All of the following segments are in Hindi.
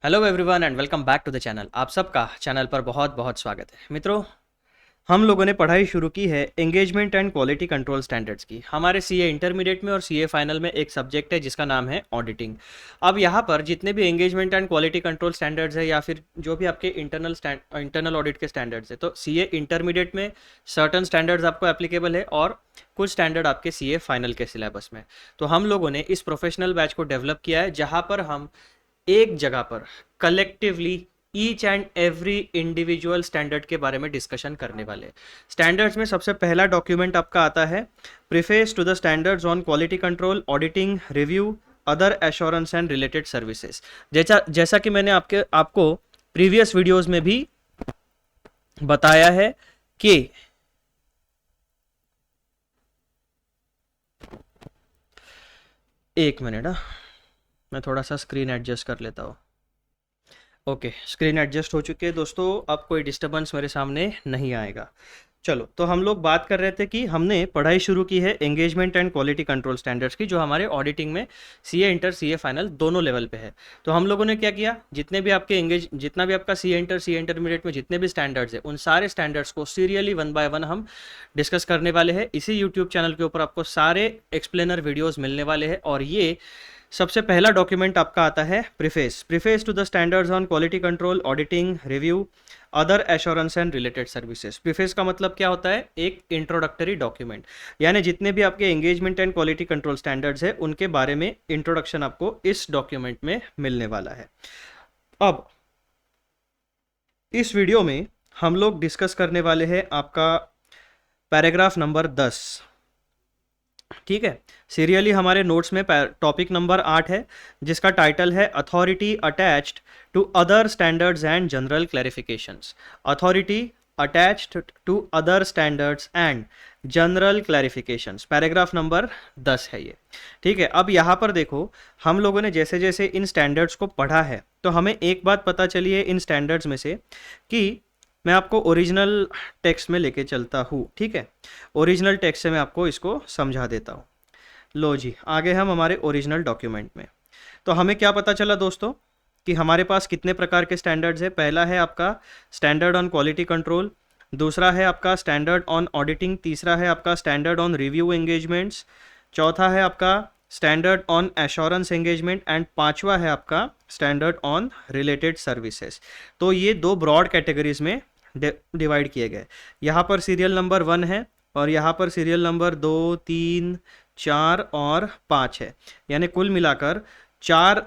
Hello everyone and welcome back to the channel. आप सबका चैनल पर बहुत बहुत स्वागत है। मित्रों, हम लोगों ने पढ़ाई शुरू की है engagement and quality control standards की। हमारे सीए इंटरमीडिएट में और सीए फाइनल में एक सब्जेक्ट है जिसका नाम है ऑडिटिंग। अब यहाँ पर जितने भी engagement and quality control standards है या फिर जो भी आपके इंटरनल ऑडिट के स्टैंडर्ड्स है, तो सीए इंटरमीडिएट में सर्टन स्टैंडर्ड्स आपको एप्लीकेबल है और कुछ स्टैंडर्ड आपके सीए फाइनल के सिलेबस में। तो हम लोगों ने इस प्रोफेशनल बैच को डेवलप किया है जहाँ पर हम एक जगह पर collectively each and every individual standard के बारे में डिस्कशन करने वाले। स्टैंडर्ड्स में सबसे पहला डॉक्यूमेंट आपका आता है preface to the standards on quality control, auditing, review, other assurance and related services. जैसा जैसा कि मैंने आपको प्रीवियस वीडियोस में भी बताया है कि एक मिनट, मैं थोड़ा सा स्क्रीन एडजस्ट कर लेता हूँ। ओके, स्क्रीन एडजस्ट हो चुकी है दोस्तों, अब कोई डिस्टरबेंस मेरे सामने नहीं आएगा। चलो, तो हम लोग बात कर रहे थे कि हमने पढ़ाई शुरू की है engagement and quality control standards की, जो हमारे ऑडिटिंग में सीए इंटर सीए फाइनल दोनों लेवल पे है। तो हम लोगों ने क्या किया, जितना भी आपका सीए इंटर सीए इंटरमीडिएट में जितने भी स्टैंडर्ड्स है, उन सारे स्टैंडर्ड्स को सीरियली वन बाय वन हम डिस्कस करने वाले हैं। इसी यूट्यूब चैनल के ऊपर आपको सारे एक्सप्लेनर वीडियोज़ मिलने वाले हैं। और ये सबसे पहला डॉक्यूमेंट आपका आता है preface to the standards on quality control, auditing, review, other assurance and related services. Preface का मतलब क्या होता है, एक इंट्रोडक्टरी डॉक्यूमेंट, यानी जितने भी आपके engagement and quality control standards है उनके बारे में इंट्रोडक्शन आपको इस डॉक्यूमेंट में मिलने वाला है। अब इस वीडियो में हम लोग डिस्कस करने वाले हैं आपका पैराग्राफ नंबर 10। ठीक है, सीरियली हमारे नोट्स में टॉपिक नंबर 8 है जिसका टाइटल है authority attached to other standards and general clarifications. Authority attached to other standards and general clarifications, paragraph number 10 है ये। ठीक है, अब यहाँ पर देखो, हम लोगों ने जैसे जैसे इन स्टैंडर्ड्स को पढ़ा है तो हमें एक बात पता चली है इन स्टैंडर्ड्स में से कि मैं आपको ओरिजिनल टेक्स्ट में लेके चलता हूँ। ठीक है, ओरिजिनल टेक्स्ट से मैं आपको इसको समझा देता हूँ। लो जी, आगे हम हमारे ओरिजिनल डॉक्यूमेंट में। तो हमें क्या पता चला दोस्तों कि हमारे पास कितने प्रकार के स्टैंडर्ड्स है। पहला है आपका स्टैंडर्ड ऑन क्वालिटी कंट्रोल, दूसरा है आपका स्टैंडर्ड ऑन ऑडिटिंग, तीसरा है आपका स्टैंडर्ड ऑन रिव्यू एंगेजमेंट्स, चौथा है आपका standard on assurance engagement and पांचवा है आपका स्टैंडर्ड ऑन रिलेटेड सर्विसेज। तो ये दो ब्रॉड कैटेगरीज में डिवाइड किए गए। यहाँ पर सीरियल नंबर 1 है और यहाँ पर सीरियल नंबर 2, 3, 4 और 5 है, यानी कुल मिलाकर 4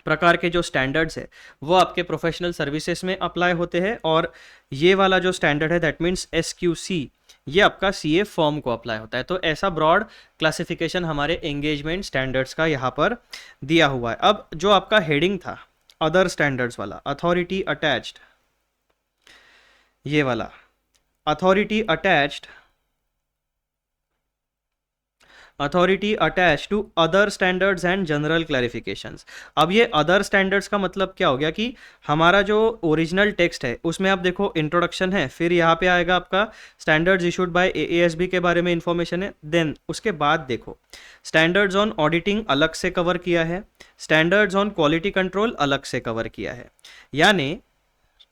प्रकार के जो स्टैंडर्ड्स है वो आपके प्रोफेशनल सर्विसेज में अप्लाई होते हैं। और ये वाला जो स्टैंडर्ड है दैट मीन्स SQC, ये आपका सीए फॉर्म को अप्लाई होता है। तो ऐसा ब्रॉड क्लासिफिकेशन हमारे एंगेजमेंट स्टैंडर्ड्स का यहाँ पर दिया हुआ है। अब जो आपका हेडिंग था अदर स्टैंडर्ड्स वाला, अथॉरिटी अटैच्ड, ये वाला authority attach to other standards and general clarifications. अब ये अदर स्टैंडर्ड्स का मतलब क्या हो गया कि हमारा जो ओरिजिनल टेक्स्ट है उसमें आप देखो इंट्रोडक्शन है, फिर यहाँ पे आएगा आपका स्टैंडर्ड्स इशूड बाय AASB के बारे में इंफॉर्मेशन है। देन उसके बाद देखो स्टैंडर्ड्स ऑन ऑडिटिंग अलग से कवर किया है, स्टैंडर्ड्स ऑन क्वालिटी कंट्रोल अलग से कवर किया है। यानी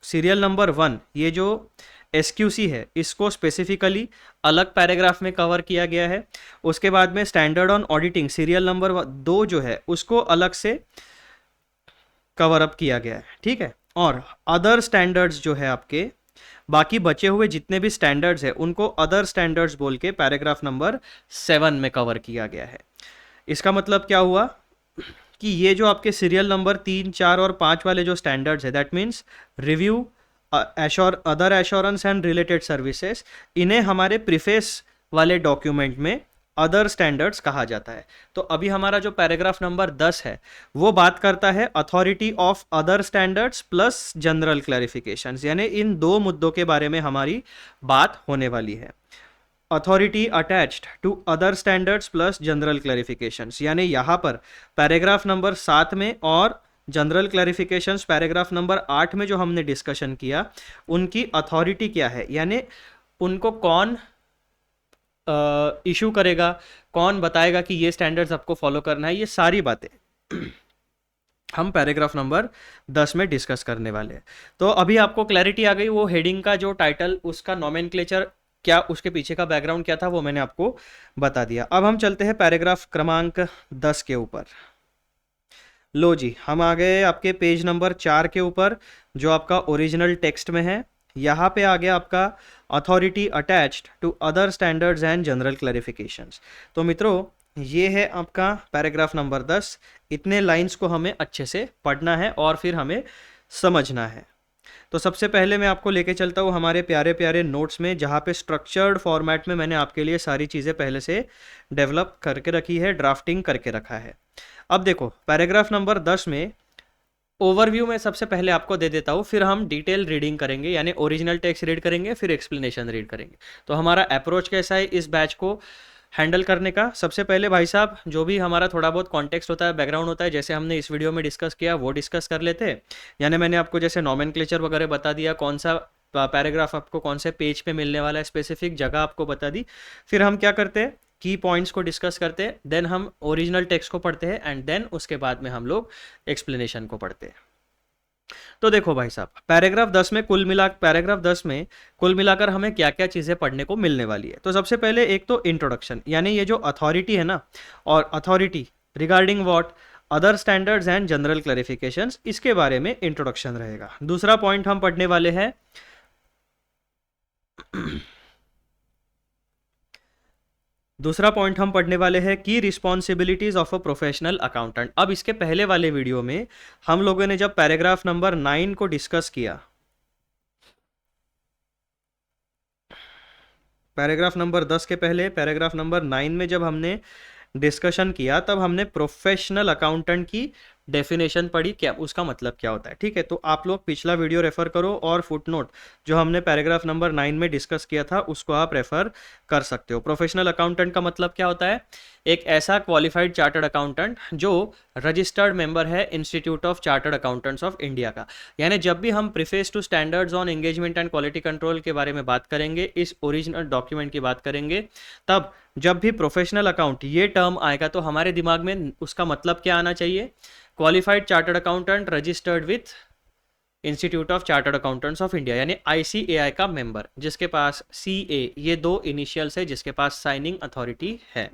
सीरियल नंबर 1 ये जो SQC है इसको स्पेसिफिकली अलग पैराग्राफ में कवर किया गया है। उसके बाद में standard on auditing serial number 2 जो है उसको अलग से कवर अप किया गया है। ठीक है, और अदर स्टैंडर्ड्स जो है आपके बाकी बचे हुए जितने भी स्टैंडर्ड्स है उनको अदर स्टैंडर्ड्स बोल के पैराग्राफ नंबर 7 में कवर किया गया है। इसका मतलब क्या हुआ कि ये जो आपके सीरियल नंबर 3, 4 और 5 वाले जो स्टैंडर्ड्स है that means review, other assurance and related services, इन्हें हमारे प्रीफेस वाले डॉक्यूमेंट में अदर स्टैंडर्ड्स कहा जाता है। तो अभी हमारा जो पैराग्राफ नंबर 10 है वो बात करता है authority of other standards plus general clarifications, यानी इन दो मुद्दों के बारे में हमारी बात होने वाली है। Authority attached to other standards plus general clarifications, यानी यहाँ पर पैराग्राफ नंबर 7 में और जनरल क्लैरिफिकेशंस पैराग्राफ नंबर 8 में जो हमने डिस्कशन किया उनकी अथॉरिटी क्या है, यानी उनको कौन इशू करेगा, कौन बताएगा कि ये स्टैंडर्ड्स आपको फॉलो करना है, ये सारी बातें हम पैराग्राफ नंबर 10 में डिस्कस करने वाले हैं। तो अभी आपको क्लैरिटी आ गई, वो हेडिंग का जो टाइटल, उसका नोमेनक्लेचर क्या, उसके पीछे का बैकग्राउंड क्या था, वो मैंने आपको बता दिया। अब हम चलते हैं पैराग्राफ क्रमांक 10 के ऊपर। लो जी, हम आ गए आपके पेज नंबर 4 के ऊपर, जो आपका ओरिजिनल टेक्स्ट में है। यहाँ पे आ गया आपका authority attached to other standards and general clarifications. तो मित्रों, ये है आपका पैराग्राफ नंबर 10। इतने लाइंस को हमें अच्छे से पढ़ना है और फिर हमें समझना है। तो सबसे पहले मैं आपको लेके चलता हूँ हमारे प्यारे प्यारे नोट्स में, जहाँ पे स्ट्रक्चर्ड फॉर्मेट में मैंने आपके लिए सारी चीज़ें पहले से डेवलप करके रखी है, ड्राफ्टिंग करके रखा है। अब देखो, पैराग्राफ नंबर 10 में ओवरव्यू में सबसे पहले आपको दे देता हूँ, फिर हम डिटेल रीडिंग करेंगे, यानी ओरिजिनल टेक्स्ट रीड करेंगे, फिर एक्सप्लेनेशन रीड करेंगे। तो हमारा अप्रोच कैसा है इस बैच को हैंडल करने का? सबसे पहले भाई साहब, जो भी हमारा थोड़ा बहुत कॉन्टेक्स्ट होता है, बैकग्राउंड होता है, जैसे हमने इस वीडियो में डिस्कस किया वो डिस्कस कर लेते हैं। यानी मैंने आपको जैसे नोमेनक्लेचर वगैरह बता दिया, कौन सा पैराग्राफ आपको कौन से पेज पे मिलने वाला है, स्पेसिफिक जगह आपको बता दी। फिर हम क्या करते हैं, की पॉइंट्स को डिस्कस करते हैं, देन हम ओरिजिनल टेक्स्ट को पढ़ते हैं, एंड देन उसके बाद में हम लोग एक्सप्लेनेशन को पढ़ते हैं। तो देखो भाई साहब, पैराग्राफ 10 में कुल मिलाकर हमें क्या क्या चीज़ें पढ़ने को मिलने वाली है। तो सबसे पहले एक तो इंट्रोडक्शन, यानी ये जो अथॉरिटी है ना, और authority regarding what, other standards and general clarifications, इसके बारे में इंट्रोडक्शन रहेगा। दूसरा पॉइंट हम पढ़ने वाले हैं की responsibilities of a professional accountant. अब इसके पहले वाले वीडियो में हम लोगों ने जब पैराग्राफ नंबर 9 को डिस्कस किया, पैराग्राफ नंबर 10 के पहले पैराग्राफ नंबर 9 में जब हमने डिस्कशन किया, तब हमने प्रोफेशनल अकाउंटेंट की डेफिनेशन पढ़ी, क्या उसका मतलब क्या होता है। ठीक है, तो आप लोग पिछला वीडियो रेफर करो, और फुटनोट जो हमने पैराग्राफ नंबर 9 में डिस्कस किया था उसको आप रेफर कर सकते हो। प्रोफेशनल अकाउंटेंट का मतलब क्या होता है? एक ऐसा क्वालिफाइड चार्टर्ड अकाउंटेंट जो रजिस्टर्ड मेंबर है institute of chartered accountants of India का। यानी जब भी हम preface to standards on engagement and quality control के बारे में बात करेंगे, इस ओरिजिनल डॉक्यूमेंट की बात करेंगे, तब जब भी प्रोफेशनल अकाउंट ये टर्म आएगा तो हमारे दिमाग में उसका मतलब क्या आना चाहिए? Qualified chartered accountant registered with institute of chartered accountants of India, यानी ICAI का मेंबर, जिसके पास CA ये 2 इनिशियल्स है, जिसके पास साइनिंग अथॉरिटी है।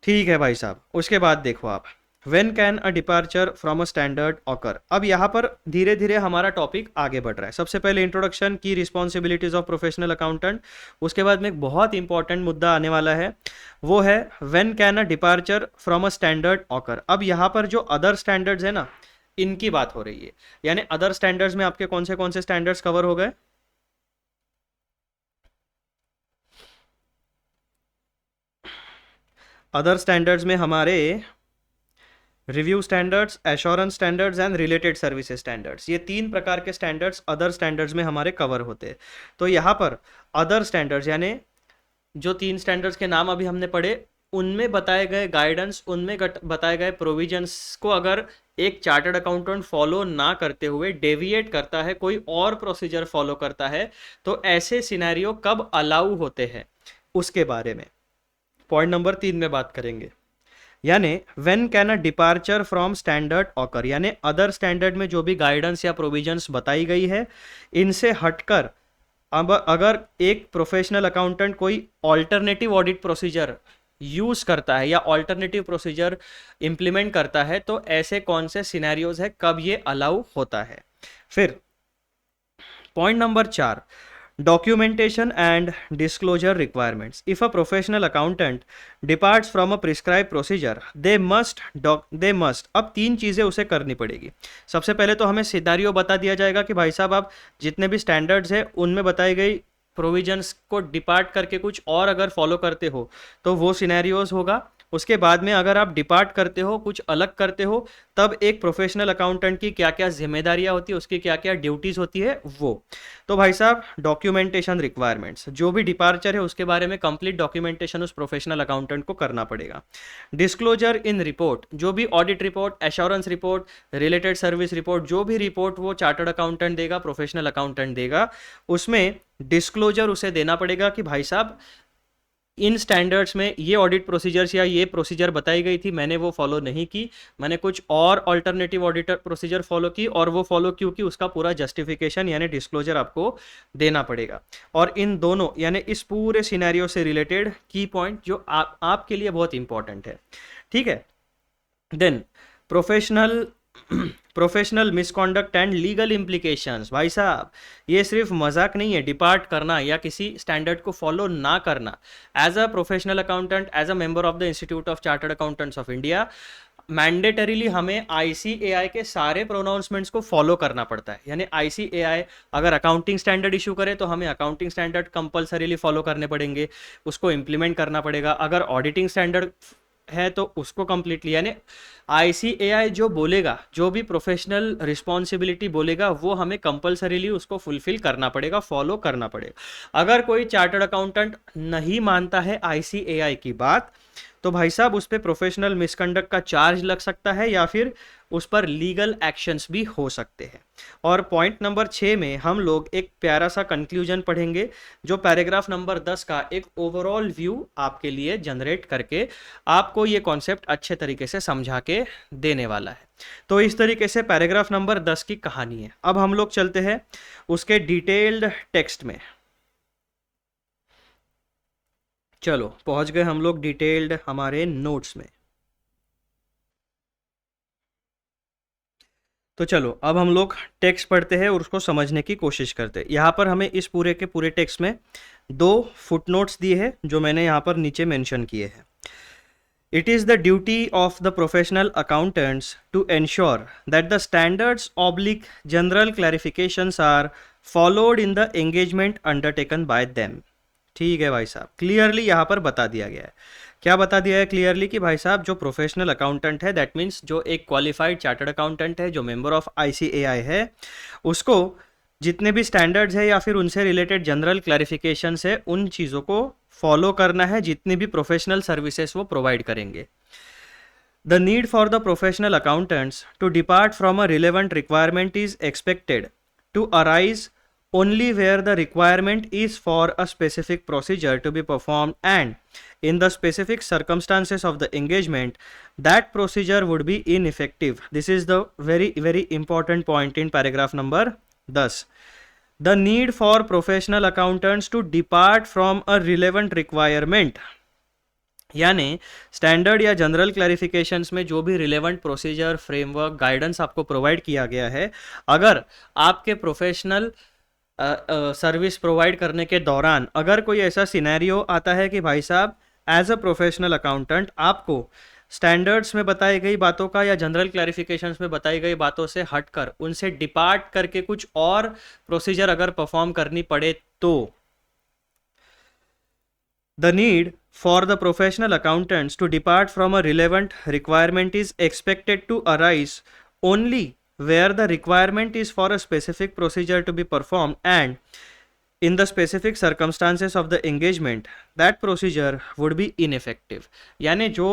ठीक है भाई साहब, उसके बाद देखो आप, when can a departure from a standard occur. अब यहाँ पर धीरे धीरे हमारा टॉपिक आगे बढ़ रहा है। सबसे पहले इंट्रोडक्शन की रिस्पॉन्सिबिलिटीज ऑफ प्रोफेशनल अकाउंटेंट, उसके बाद में एक बहुत इंपॉर्टेंट मुद्दा आने वाला है, वो है when can a departure from a standard occur. अब यहाँ पर जो अदर स्टैंडर्ड्स है ना, इनकी बात हो रही है। यानी अदर स्टैंडर्ड्स में आपके कौन से स्टैंडर्ड्स कवर हो गए? अदर स्टैंडर्ड्स में हमारे review standards, assurance standards and related services standards, ये 3 प्रकार के स्टैंडर्ड्स अदर स्टैंडर्ड्स में हमारे कवर होते हैं। तो यहाँ पर अदर स्टैंडर्ड्स, यानी जो 3 स्टैंडर्ड्स के नाम अभी हमने पढ़े, उनमें बताए गए गाइडेंस, उनमें बताए गए प्रोविजंस को अगर एक चार्टर्ड अकाउंटेंट फॉलो ना करते हुए डेविएट करता है, कोई और प्रोसीजर फॉलो करता है, तो ऐसे सिनेरियो कब अलाउ होते हैं, उसके बारे में पॉइंट नंबर 3 में बात करेंगे। यानी when can a departure from standard occur, यानी अदर स्टैंडर्ड में जो भी गाइडेंस या प्रोविजंस बताई गई है, इनसे हटकर अब अगर एक प्रोफेशनल अकाउंटेंट कोई ऑल्टरनेटिव ऑडिट प्रोसीजर यूज करता है या ऑल्टरनेटिव प्रोसीजर इंप्लीमेंट करता है, तो ऐसे कौन से सिनेरियोज है, कब ये अलाउ होता है। फिर point number 4, documentation and disclosure requirements. If a professional accountant departs from a prescribed procedure, they must अब 3 चीज़ें उसे करनी पड़ेगी। सबसे पहले तो हमें सिनेरियो बता दिया जाएगा कि भाई साहब, आप जितने भी स्टैंडर्ड्स है उनमें बताई गई प्रोविजंस को डिपार्ट करके कुछ और अगर फॉलो करते हो तो वो सिनेरियोज होगा। उसके बाद में अगर आप डिपार्ट करते हो, कुछ अलग करते हो, तब एक प्रोफेशनल अकाउंटेंट की क्या क्या जिम्मेदारियां होती है, उसकी क्या क्या ड्यूटीज होती है वो। तो भाई साहब, डॉक्यूमेंटेशन रिक्वायरमेंट्स, जो भी डिपार्चर है उसके बारे में कंप्लीट डॉक्यूमेंटेशन उस प्रोफेशनल अकाउंटेंट को करना पड़ेगा। डिस्क्लोजर इन रिपोर्ट, जो भी audit report, assurance report, related service report, जो भी रिपोर्ट वो चार्टर्ड अकाउंटेंट देगा, प्रोफेशनल अकाउंटेंट देगा, उसमें डिस्क्लोजर उसे देना पड़ेगा कि भाई साहब इन स्टैंडर्ड्स में ये ऑडिट प्रोसीजर्स या ये प्रोसीजर बताई गई थी, मैंने वो फॉलो नहीं की, मैंने कुछ और अल्टरनेटिव ऑडिटर प्रोसीजर फॉलो की, और वो फॉलो क्योंकि उसका पूरा जस्टिफिकेशन यानी डिस्क्लोजर आपको देना पड़ेगा। और इन दोनों यानी इस पूरे सिनेरियो से रिलेटेड की पॉइंट जो आपके लिए बहुत इंपॉर्टेंट है, ठीक है। Then professional misconduct and legal implications. भाई साहब ये सिर्फ मजाक नहीं है, डिपार्ट करना या किसी स्टैंडर्ड को फॉलो ना करना। As a professional accountant, as a member of the institute of chartered accountants of India, mandatorily हमें ICAI के सारे प्रोनाउंसमेंट्स को फॉलो करना पड़ता है। यानी ICAI अगर अकाउंटिंग स्टैंडर्ड इशू करे तो हमें अकाउंटिंग स्टैंडर्ड कंपलसरीली फॉलो करने पड़ेंगे, उसको इम्प्लीमेंट करना पड़ेगा। अगर ऑडिटिंग स्टैंडर्ड है तो उसको कंप्लीटली, यानी ICAI जो बोलेगा, जो भी प्रोफेशनल रिस्पॉन्सिबिलिटी बोलेगा, वो हमें कंपलसरीली उसको फुलफिल करना पड़ेगा, फॉलो करना पड़ेगा। अगर कोई चार्टर्ड अकाउंटेंट नहीं मानता है ICAI की बात, तो भाई साहब उस पर प्रोफेशनल मिसकंडक्ट का चार्ज लग सकता है या फिर उस पर लीगल एक्शंस भी हो सकते हैं। और पॉइंट नंबर 6 में हम लोग एक प्यारा सा कंक्लूजन पढ़ेंगे, जो पैराग्राफ नंबर 10 का एक ओवरऑल व्यू आपके लिए जनरेट करके आपको ये कॉन्सेप्ट अच्छे तरीके से समझा के देने वाला है। तो इस तरीके से पैराग्राफ नंबर 10 की कहानी है। अब हम लोग चलते हैं उसके डिटेल्ड टेक्स्ट में। चलो पहुंच गए हम लोग डिटेल्ड हमारे नोट्स में। तो चलो अब हम लोग टेक्स्ट पढ़ते हैं और उसको समझने की कोशिश करते हैं। यहाँ पर हमें इस पूरे के पूरे टेक्स्ट में 2 फुटनोट्स दिए हैं जो मैंने यहाँ पर नीचे मेंशन किए हैं। It is the duty of the professional accountants to ensure that the standards/general clarifications are followed in the engagement undertaken by them। ठीक है भाई साहब, क्लियरली यहाँ पर बता दिया गया है। क्या बता दिया है क्लियरली कि भाई साहब जो प्रोफेशनल अकाउंटेंट है, दैट मीन्स जो एक क्वालिफाइड चार्टर्ड अकाउंटेंट है, जो मेंबर ऑफ ICAI है, उसको जितने भी स्टैंडर्ड्स है या फिर उनसे रिलेटेड जनरल क्लैरिफिकेशंस है, उन चीज़ों को फॉलो करना है जितनी भी प्रोफेशनल सर्विसेज वो प्रोवाइड करेंगे। The need for the professional accountants to depart from a relevant requirement is expected to arise only where the requirement is for a specific procedure to be performed and in the specific circumstances of the engagement that procedure would be ineffective। This is the very important point in paragraph number 10। The need for professional accountants to depart from a relevant requirement, यानी स्टैंडर्ड या जनरल क्लैरिफिकेशंस में जो भी रिलेवेंट प्रोसीजर, फ्रेमवर्क, गाइडेंस आपको प्रोवाइड किया गया है, अगर आपके प्रोफेशनल सर्विस प्रोवाइड करने के दौरान अगर कोई ऐसा सिनेरियो आता है कि भाई साहब एज अ प्रोफेशनल अकाउंटेंट आपको स्टैंडर्ड्स में बताई गई बातों का या जनरल क्लैरिफिकेशंस में बताई गई बातों से हटकर उनसे डिपार्ट करके कुछ और प्रोसीजर अगर परफॉर्म करनी पड़े, तो the need for the professional accountants to depart from a relevant requirement is expected to arise only where the requirement is for a specific procedure to be performed and in the specific circumstances of the engagement that procedure would be ineffective। यानी जो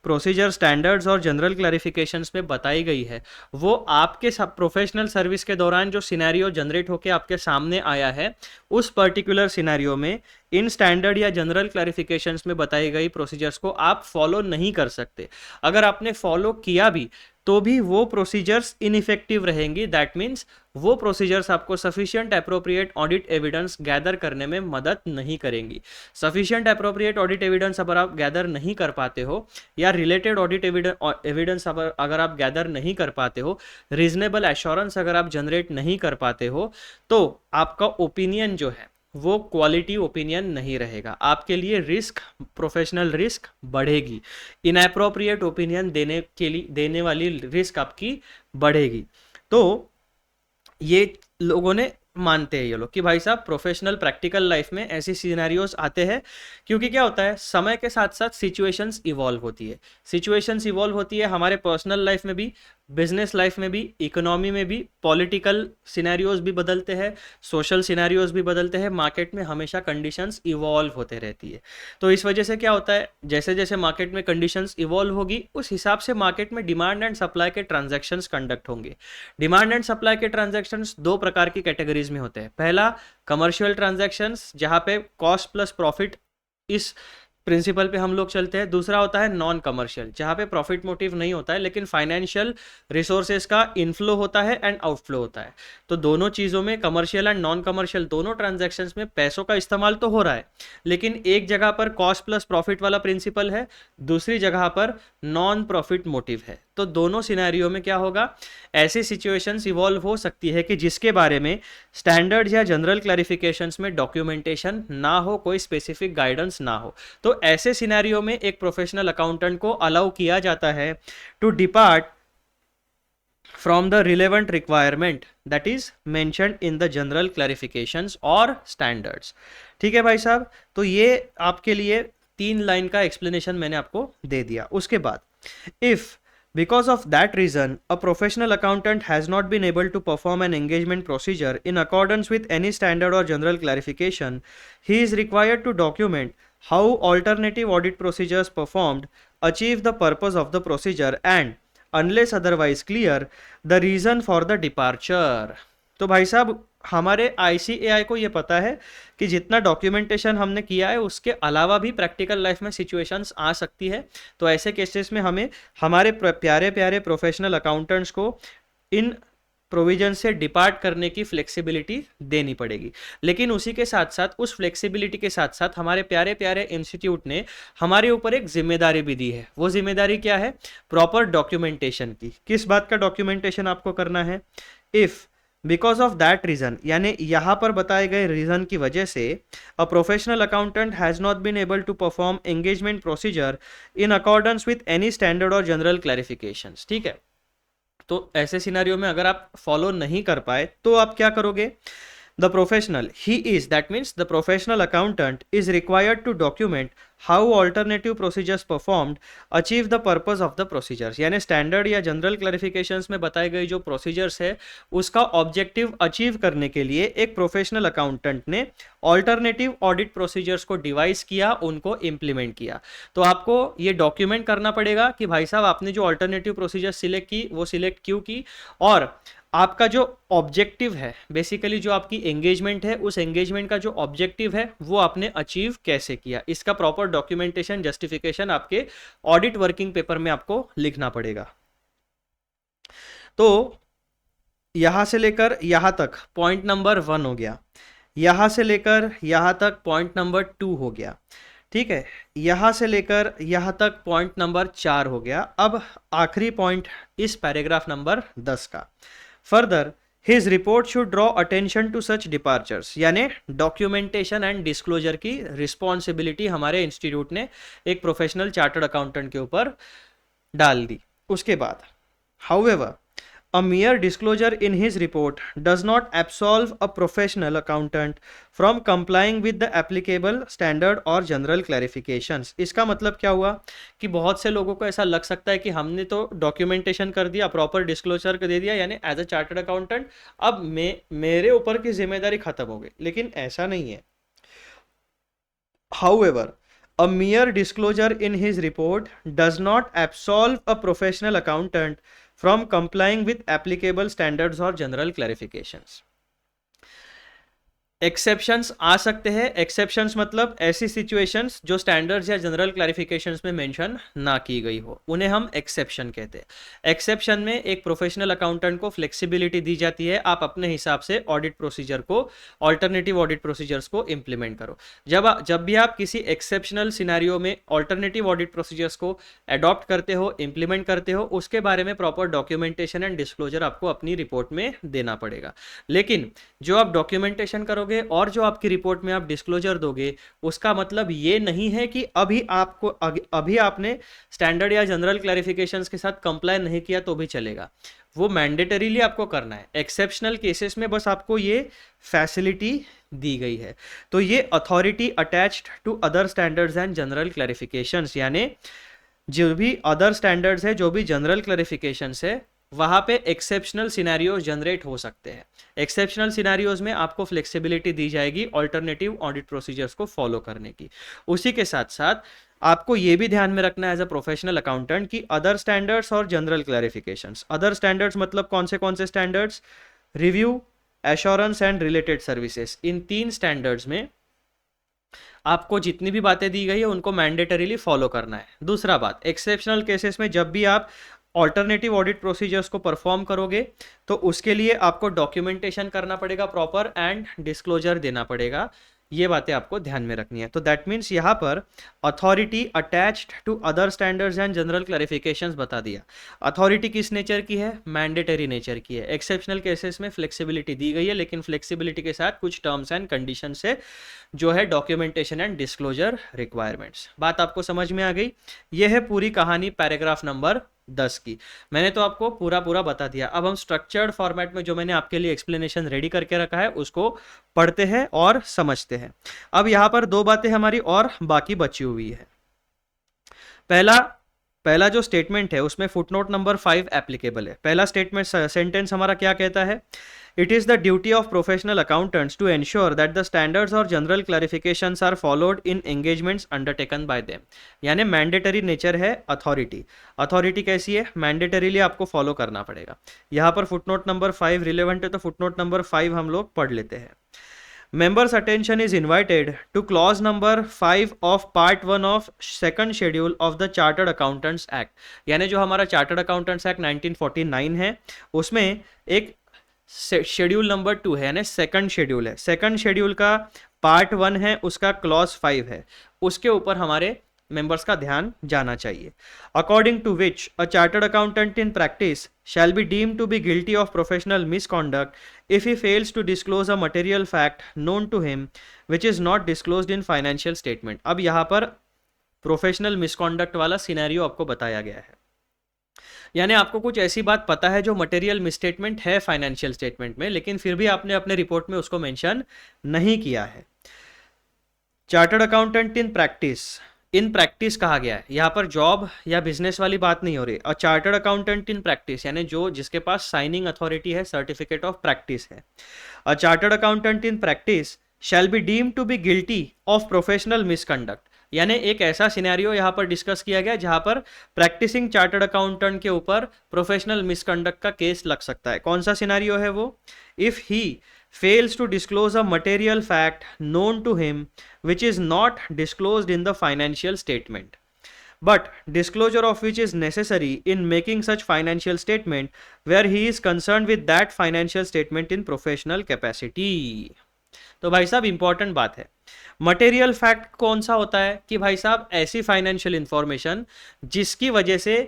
प्रोसीजर, स्टैंडर्ड्स और जनरल क्लैरिफिकेशंस में बताई गई है, वो आपके प्रोफेशनल सर्विस के दौरान जो सिनेरियो जनरेट होके आपके सामने आया है, उस पर्टिकुलर सिनेरियो में इन स्टैंडर्ड या जनरल क्लैरिफिकेशंस में बताई गई प्रोसीजर्स को आप फॉलो नहीं कर सकते। अगर आपने फॉलो किया भी तो भी वो प्रोसीजर्स इनइफेक्टिव रहेंगी। दैट मीन्स वो प्रोसीजर्स आपको sufficient appropriate audit evidence gather करने में मदद नहीं करेंगी। सफिशिएंट एप्रोप्रिएट ऑडिट एविडेंस अगर आप गैदर नहीं कर पाते हो या रिलेटेड ऑडिट एविडेंस अगर आप गैदर नहीं कर पाते हो, रीजनेबल एश्योरेंस अगर आप जनरेट नहीं कर पाते हो, तो आपका ओपिनियन जो है वो क्वालिटी ओपिनियन नहीं रहेगा। आपके लिए रिस्क, प्रोफेशनल रिस्क बढ़ेगी। इनएप्रोप्रिएट ओपिनियन देने वाली रिस्क आपकी बढ़ेगी। तो ये लोगों ने मानते हैं ये लोग कि भाई साहब प्रोफेशनल प्रैक्टिकल लाइफ में ऐसी सिनेरियोज आते हैं, क्योंकि क्या होता है समय के साथ साथ सिचुएशंस इवॉल्व होती है। सिचुएशंस इवॉल्व होती है हमारे पर्सनल लाइफ में भी, बिजनेस लाइफ में भी, इकोनॉमी में भी, पॉलिटिकल सिनेरियोज भी बदलते हैं, सोशल सिनेरियोज भी बदलते हैं, मार्केट में हमेशा कंडीशंस इवॉल्व होते रहती है। तो इस वजह से क्या होता है, जैसे जैसे मार्केट में कंडीशंस इवॉल्व होगी उस हिसाब से मार्केट में डिमांड एंड सप्लाई के ट्रांजैक्शंस कंडक्ट होंगे। डिमांड एंड सप्लाई के ट्रांजैक्शंस 2 प्रकार की कैटेगरीज में होते हैं। पहला कमर्शियल ट्रांजैक्शंस, जहां पे कॉस्ट प्लस प्रॉफिट इस प्रिंसिपल पे हम लोग चलते हैं। दूसरा होता है नॉन कमर्शियल, जहाँ पे प्रॉफिट मोटिव नहीं होता है लेकिन फाइनेंशियल रिसोर्सेज का इनफ्लो होता है एंड आउटफ्लो होता है। तो दोनों चीज़ों में, कमर्शियल एंड नॉन कमर्शियल दोनों ट्रांजैक्शंस में पैसों का इस्तेमाल तो हो रहा है, लेकिन एक जगह पर कॉस्ट प्लस प्रॉफिट वाला प्रिंसिपल है, दूसरी जगह पर नॉन प्रॉफिट मोटिव है। तो दोनों सिनेरियो में क्या होगा, ऐसी सिचुएशंस इवॉल्व हो सकती है कि जिसके बारे में स्टैंडर्ड्स या जनरल क्लैरिफिकेशंस में डॉक्यूमेंटेशन ना हो, कोई स्पेसिफिक गाइडेंस ना हो। तो ऐसे सिनेरियो में एक प्रोफेशनल अकाउंटेंट को अलाउ किया जाता है to depart from the relevant requirement that is mentioned in the general clarifications or standards। ठीक है भाई साहब, तो ये आपके लिए 3 लाइन का एक्सप्लेनेशन मैंने आपको दे दिया। उसके बाद, if because of that reason a professional accountant has not been able to perform an engagement procedure in accordance with any standard or general clarification, he is required to document how alternative audit procedures performed achieve the purpose of the procedure and unless otherwise clear the reason for the departure. तो भाई साहब, हमारे ICAI को ये पता है कि जितना डॉक्यूमेंटेशन हमने किया है उसके अलावा भी प्रैक्टिकल लाइफ में सिचुएशंस आ सकती है। तो ऐसे केसेस में हमें हमारे प्यारे प्यारे प्रोफेशनल अकाउंटेंट्स को इन प्रोविजन से डिपार्ट करने की फ्लेक्सिबिलिटी देनी पड़ेगी। लेकिन उसी के साथ साथ, उस फ्लेक्सिबिलिटी के साथ साथ हमारे प्यारे प्यारे इंस्टीट्यूट ने हमारे ऊपर एक जिम्मेदारी भी दी है। वो जिम्मेदारी क्या है, प्रॉपर डॉक्यूमेंटेशन की। किस बात का डॉक्यूमेंटेशन आपको करना है, if because of that reason, यानी यहाँ पर बताए गए रीजन की वजह से a professional accountant has not been able to perform engagement procedure in accordance with any standard और जनरल क्लैरिफिकेशंस। ठीक है, तो ऐसे सिनेरियो में अगर आप फॉलो नहीं कर पाए तो आप क्या करोगे, the professional, he is, that means the professional accountant is required to document how alternative procedures performed achieve the purpose of the procedures. यानी स्टैंडर्ड या जनरल क्लैरिफिकेशंस में बताई गई जो प्रोसीजर्स है उसका ऑब्जेक्टिव अचीव करने के लिए एक प्रोफेशनल अकाउंटेंट ने ऑल्टरनेटिव ऑडिट प्रोसीजर्स को डिवाइस किया, उनको इम्प्लीमेंट किया। तो आपको ये डॉक्यूमेंट करना पड़ेगा कि भाई साहब आपने जो ऑल्टरनेटिव प्रोसीजर सिलेक्ट की वो सिलेक्ट क्यों की, और आपका जो ऑब्जेक्टिव है, बेसिकली जो आपकी एंगेजमेंट है, उस एंगेजमेंट का जो ऑब्जेक्टिव है वो आपने अचीव कैसे किया। इसका प्रॉपर डॉक्यूमेंटेशन, जस्टिफिकेशन आपके ऑडिट वर्किंग पेपर में आपको लिखना पड़ेगा। तो यहां से लेकर यहां तक पॉइंट नंबर 1 हो गया, यहां से लेकर यहां तक पॉइंट नंबर 2 हो गया। ठीक है, यहां से लेकर यहां तक पॉइंट नंबर 4 हो गया। अब आखिरी पॉइंट इस पैराग्राफ नंबर 10 का, further his report should draw attention to such departures. यानी डॉक्यूमेंटेशन एंड डिस्क्लोजर की रिस्पॉन्सिबिलिटी हमारे इंस्टीट्यूट ने एक प्रोफेशनल चार्टर्ड अकाउंटेंट के ऊपर डाल दी। उसके बाद, however a mere disclosure in his report does not absolve a professional accountant from complying with the applicable standard or general clarifications। इसका मतलब क्या हुआ कि बहुत से लोगों को ऐसा लग सकता है कि हमने तो डॉक्यूमेंटेशन कर दिया, प्रॉपर डिस्क्लोजर कर दे दिया, यानी एज अ चार्टर्ड अकाउंटेंट अब मेरे ऊपर की जिम्मेदारी खत्म हो गई, लेकिन ऐसा नहीं है। However, a mere disclosure in his report does not absolve a professional accountant from complying with applicable standards or general clarifications। Exceptions आ सकते हैं। एक्सेप्शंस मतलब ऐसी सिचुएशंस जो स्टैंडर्ड्स या जनरल क्लैरिफिकेशंस में मेंशन ना की गई हो, उन्हें हम एक्सेप्शन कहते हैं। एक्सेप्शन में एक प्रोफेशनल अकाउंटेंट को फ्लेक्सिबिलिटी दी जाती है, आप अपने हिसाब से ऑडिट प्रोसीजर को, ऑल्टरनेटिव ऑडिट प्रोसीजर्स को इंप्लीमेंट करो। जब भी आप किसी एक्सेप्शनल सिनेरियो में ऑल्टरनेटिव ऑडिट प्रोसीजर्स को अडॉप्ट करते हो, इंप्लीमेंट करते हो, उसके बारे में प्रॉपर डॉक्यूमेंटेशन एंड डिस्क्लोजर आपको अपनी रिपोर्ट में देना पड़ेगा। लेकिन जो आप डॉक्यूमेंटेशन करोगे और जो आपकी रिपोर्ट में आप डिस्क्लोजर दोगे, उसका मतलब ये नहीं है कि अभी आपने स्टैंडर्ड या जनरल क्लैरिफिकेशंस के साथ कंप्लाई नहीं किया तो भी चलेगा, वो मैंडेटरीली आपको करना है। एक्सेप्शनल केसेस में बस आपको ये फैसिलिटी दी गई है। तो ये authority attached to other standards and general clarifications, यानी जो भी अदर स्टैंडर्ड्स है, जो भी जनरल क्लैरिफिकेशंस है, वहाँ पे एक्सेप्शनल सिनेरियोज जनरेट हो सकते हैं। एक्सेप्शनल सिनेरियोज में आपको फ्लेक्सिबिलिटी दी जाएगी ऑल्टरनेटिव ऑडिट प्रोसीजर्स को फॉलो करने की। उसी के साथ साथ आपको ये भी ध्यान में रखना है एज अ प्रोफेशनल अकाउंटेंट कि अदर स्टैंडर्ड्स और जनरल क्लैरिफिकेशंस, अदर स्टैंडर्ड्स मतलब कौन से standards, review, assurance and related services, in 3 standards में आपको जितनी भी बातें दी गई है उनको मैंडेटरीली फॉलो करना है। दूसरा बात, एक्सेप्शनल केसेस में जब भी आप ऑल्टरनेटिव ऑडिट प्रोसीजर्स को परफॉर्म करोगे तो उसके लिए आपको डॉक्यूमेंटेशन करना पड़ेगा प्रॉपर एंड डिस्क्लोजर देना पड़ेगा। ये बातें आपको ध्यान में रखनी है। तो दैट मीन्स यहाँ पर authority attached to other standards and general clarifications बता दिया। अथॉरिटी किस नेचर की है? मैंडेटरी नेचर की है। एक्सेप्शनल केसेस में फ्लेक्सिबिलिटी दी गई है, लेकिन फ्लेक्सिबिलिटी के साथ कुछ टर्म्स एंड कंडीशन से जो है डॉक्यूमेंटेशन एंड डिस्क्लोजर रिक्वायरमेंट्स। बात आपको समझ में आ गई? यह है पूरी कहानी पैराग्राफ नंबर 10 की। मैंने तो आपको पूरा बता दिया। अब हम स्ट्रक्चर्ड फॉर्मेट में जो मैंने आपके लिए एक्सप्लेनेशन रेडी करके रखा है उसको पढ़ते हैं और समझते हैं। अब यहां पर दो बातें हमारी और बाकी बची हुई है। पहला जो स्टेटमेंट है उसमें फुटनोट नंबर 5 एप्लीकेबल है। पहला स्टेटमेंट सेंटेंस हमारा क्या कहता है? It is the duty of professional accountants to ensure that the standards or general clarifications are followed in engagements undertaken by them। यानी मैंडेटरी नेचर है अथॉरिटी। अथॉरिटी कैसी है? मैंडेटरीली आपको फॉलो करना पड़ेगा। यहाँ पर फुटनोट नंबर 5 रिलेवेंट है, तो फुटनोट नंबर 5 हम लोग पढ़ लेते हैं। Members' attention is invited to clause number 5 of part 1 of second schedule of the Chartered Accountants Act। यानी जो हमारा चार्टर्ड अकाउंटेंट्स एक्ट 1949 है उसमें एक शेड्यूल नंबर 2 है, यानी सेकंड शेड्यूल है। सेकंड शेड्यूल का पार्ट 1 है, उसका क्लॉज 5 है, उसके ऊपर हमारे मेंबर्स का ध्यान जाना चाहिए। According to which a chartered accountant in practice shall be deemed to be guilty of professional misconduct if he fails to disclose a material fact known to him which is not disclosed in financial statement। अब यहाँ पर प्रोफेशनल मिसकॉन्डक्ट वाला सिनेरियो आपको बताया गया है। यानी आपको कुछ ऐसी बात पता है जो मटेरियल मिसस्टेटमेंट है फाइनेंशियल स्टेटमेंट में, लेकिन फिर भी आपने अपने रिपोर्ट में उसको मेंशन नहीं किया है। चार्टर्ड अकाउंटेंट इन प्रैक्टिस कहा गया है। यहाँ पर जॉब या बिजनेस वाली बात नहीं हो रही। A chartered accountant in practice यानी जो जिसके पास साइनिंग अथॉरिटी है, सर्टिफिकेट ऑफ प्रैक्टिस है। A chartered accountant in practice shall be deemed to be guilty of professional misconduct. यानी एक ऐसा सिनेरियो यहाँ पर डिस्कस किया गया जहाँ पर प्रैक्टिसिंग चार्टर्ड अकाउंटेंट के ऊपर प्रोफेशनल मिसकंडक्ट का केस लग सकता है। कौन सा सिनेरियो है वो? If he fails to disclose a material fact known to him which is not disclosed in the financial statement, but disclosure of which is necessary in making such financial statement where he is concerned with that financial statement in professional capacity। तो भाई साहब इंपॉर्टेंट बात है, मटेरियल फैक्ट कौन सा होता है कि भाई साहब ऐसी फाइनेंशियल इंफॉर्मेशन जिसकी वजह से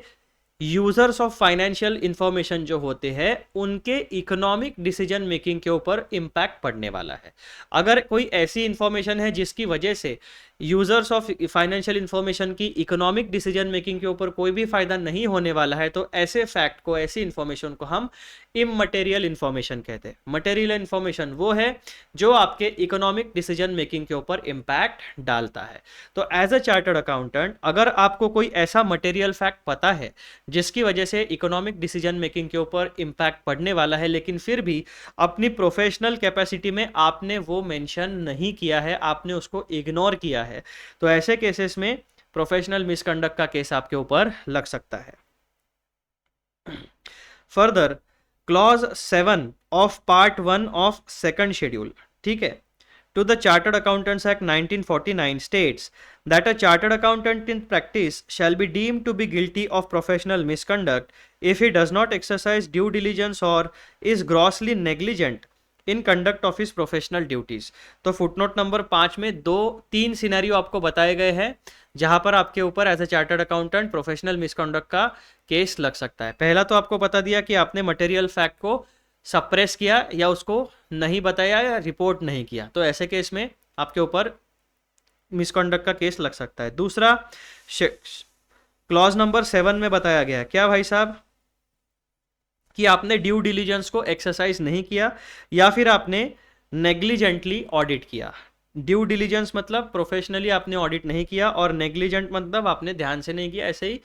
यूजर्स ऑफ फाइनेंशियल इंफॉर्मेशन जो होते हैं उनके इकोनॉमिक डिसीजन मेकिंग के ऊपर इम्पैक्ट पड़ने वाला है। अगर कोई ऐसी इंफॉर्मेशन है जिसकी वजह से यूजर्स ऑफ फाइनेंशियल इंफॉर्मेशन की इकोनॉमिक डिसीजन मेकिंग के ऊपर कोई भी फायदा नहीं होने वाला है, तो ऐसे फैक्ट को, ऐसी इंफॉर्मेशन को हम इमटेरियल इंफॉर्मेशन कहते हैं। मटेरियल इंफॉर्मेशन वो है जो आपके इकोनॉमिक डिसीजन मेकिंग के ऊपर इम्पैक्ट डालता है। तो एज अ चार्टर्ड अकाउंटेंट अगर आपको कोई ऐसा मटेरियल फैक्ट पता है जिसकी वजह से इकोनॉमिक डिसीजन मेकिंग के ऊपर इम्पैक्ट पड़ने वाला है, लेकिन फिर भी अपनी प्रोफेशनल कैपेसिटी में आपने वो मेंशन नहीं किया है, आपने उसको इग्नोर किया है, तो ऐसे केसेस में प्रोफेशनल मिसकंडक्ट का केस आपके ऊपर लग सकता है। Further clause 7 of part 1 of second schedule, ठीक है, to the Chartered Accountants Act 1949 states that a chartered accountant in practice shall be deemed to be guilty of professional misconduct if he does not exercise due diligence or is grossly negligent in conduct of his professional duties। तो फुटनोट नंबर 5 में 2-3 सिनेरियो आपको बताए गए हैं जहां पर आपके ऊपर as a chartered accountant professional misconduct का केस लग सकता है। पहला तो आपको बता दिया कि आपने मटेरियल फैक्ट को सप्रेस किया या उसको नहीं बताया या रिपोर्ट नहीं किया, तो ऐसे केस में आपके ऊपर मिसकंडक्ट का केस लग सकता है। दूसरा क्लॉज नंबर 7 में बताया गया है क्या भाई साहब कि आपने ड्यू डिलीजेंस को एक्सरसाइज नहीं किया या फिर आपने नेग्लिजेंटली ऑडिट किया। ड्यू डिलीजेंस मतलब प्रोफेशनली आपने ऑडिट नहीं किया और नेग्लिजेंट मतलब आपने ध्यान से नहीं किया, ऐसे ही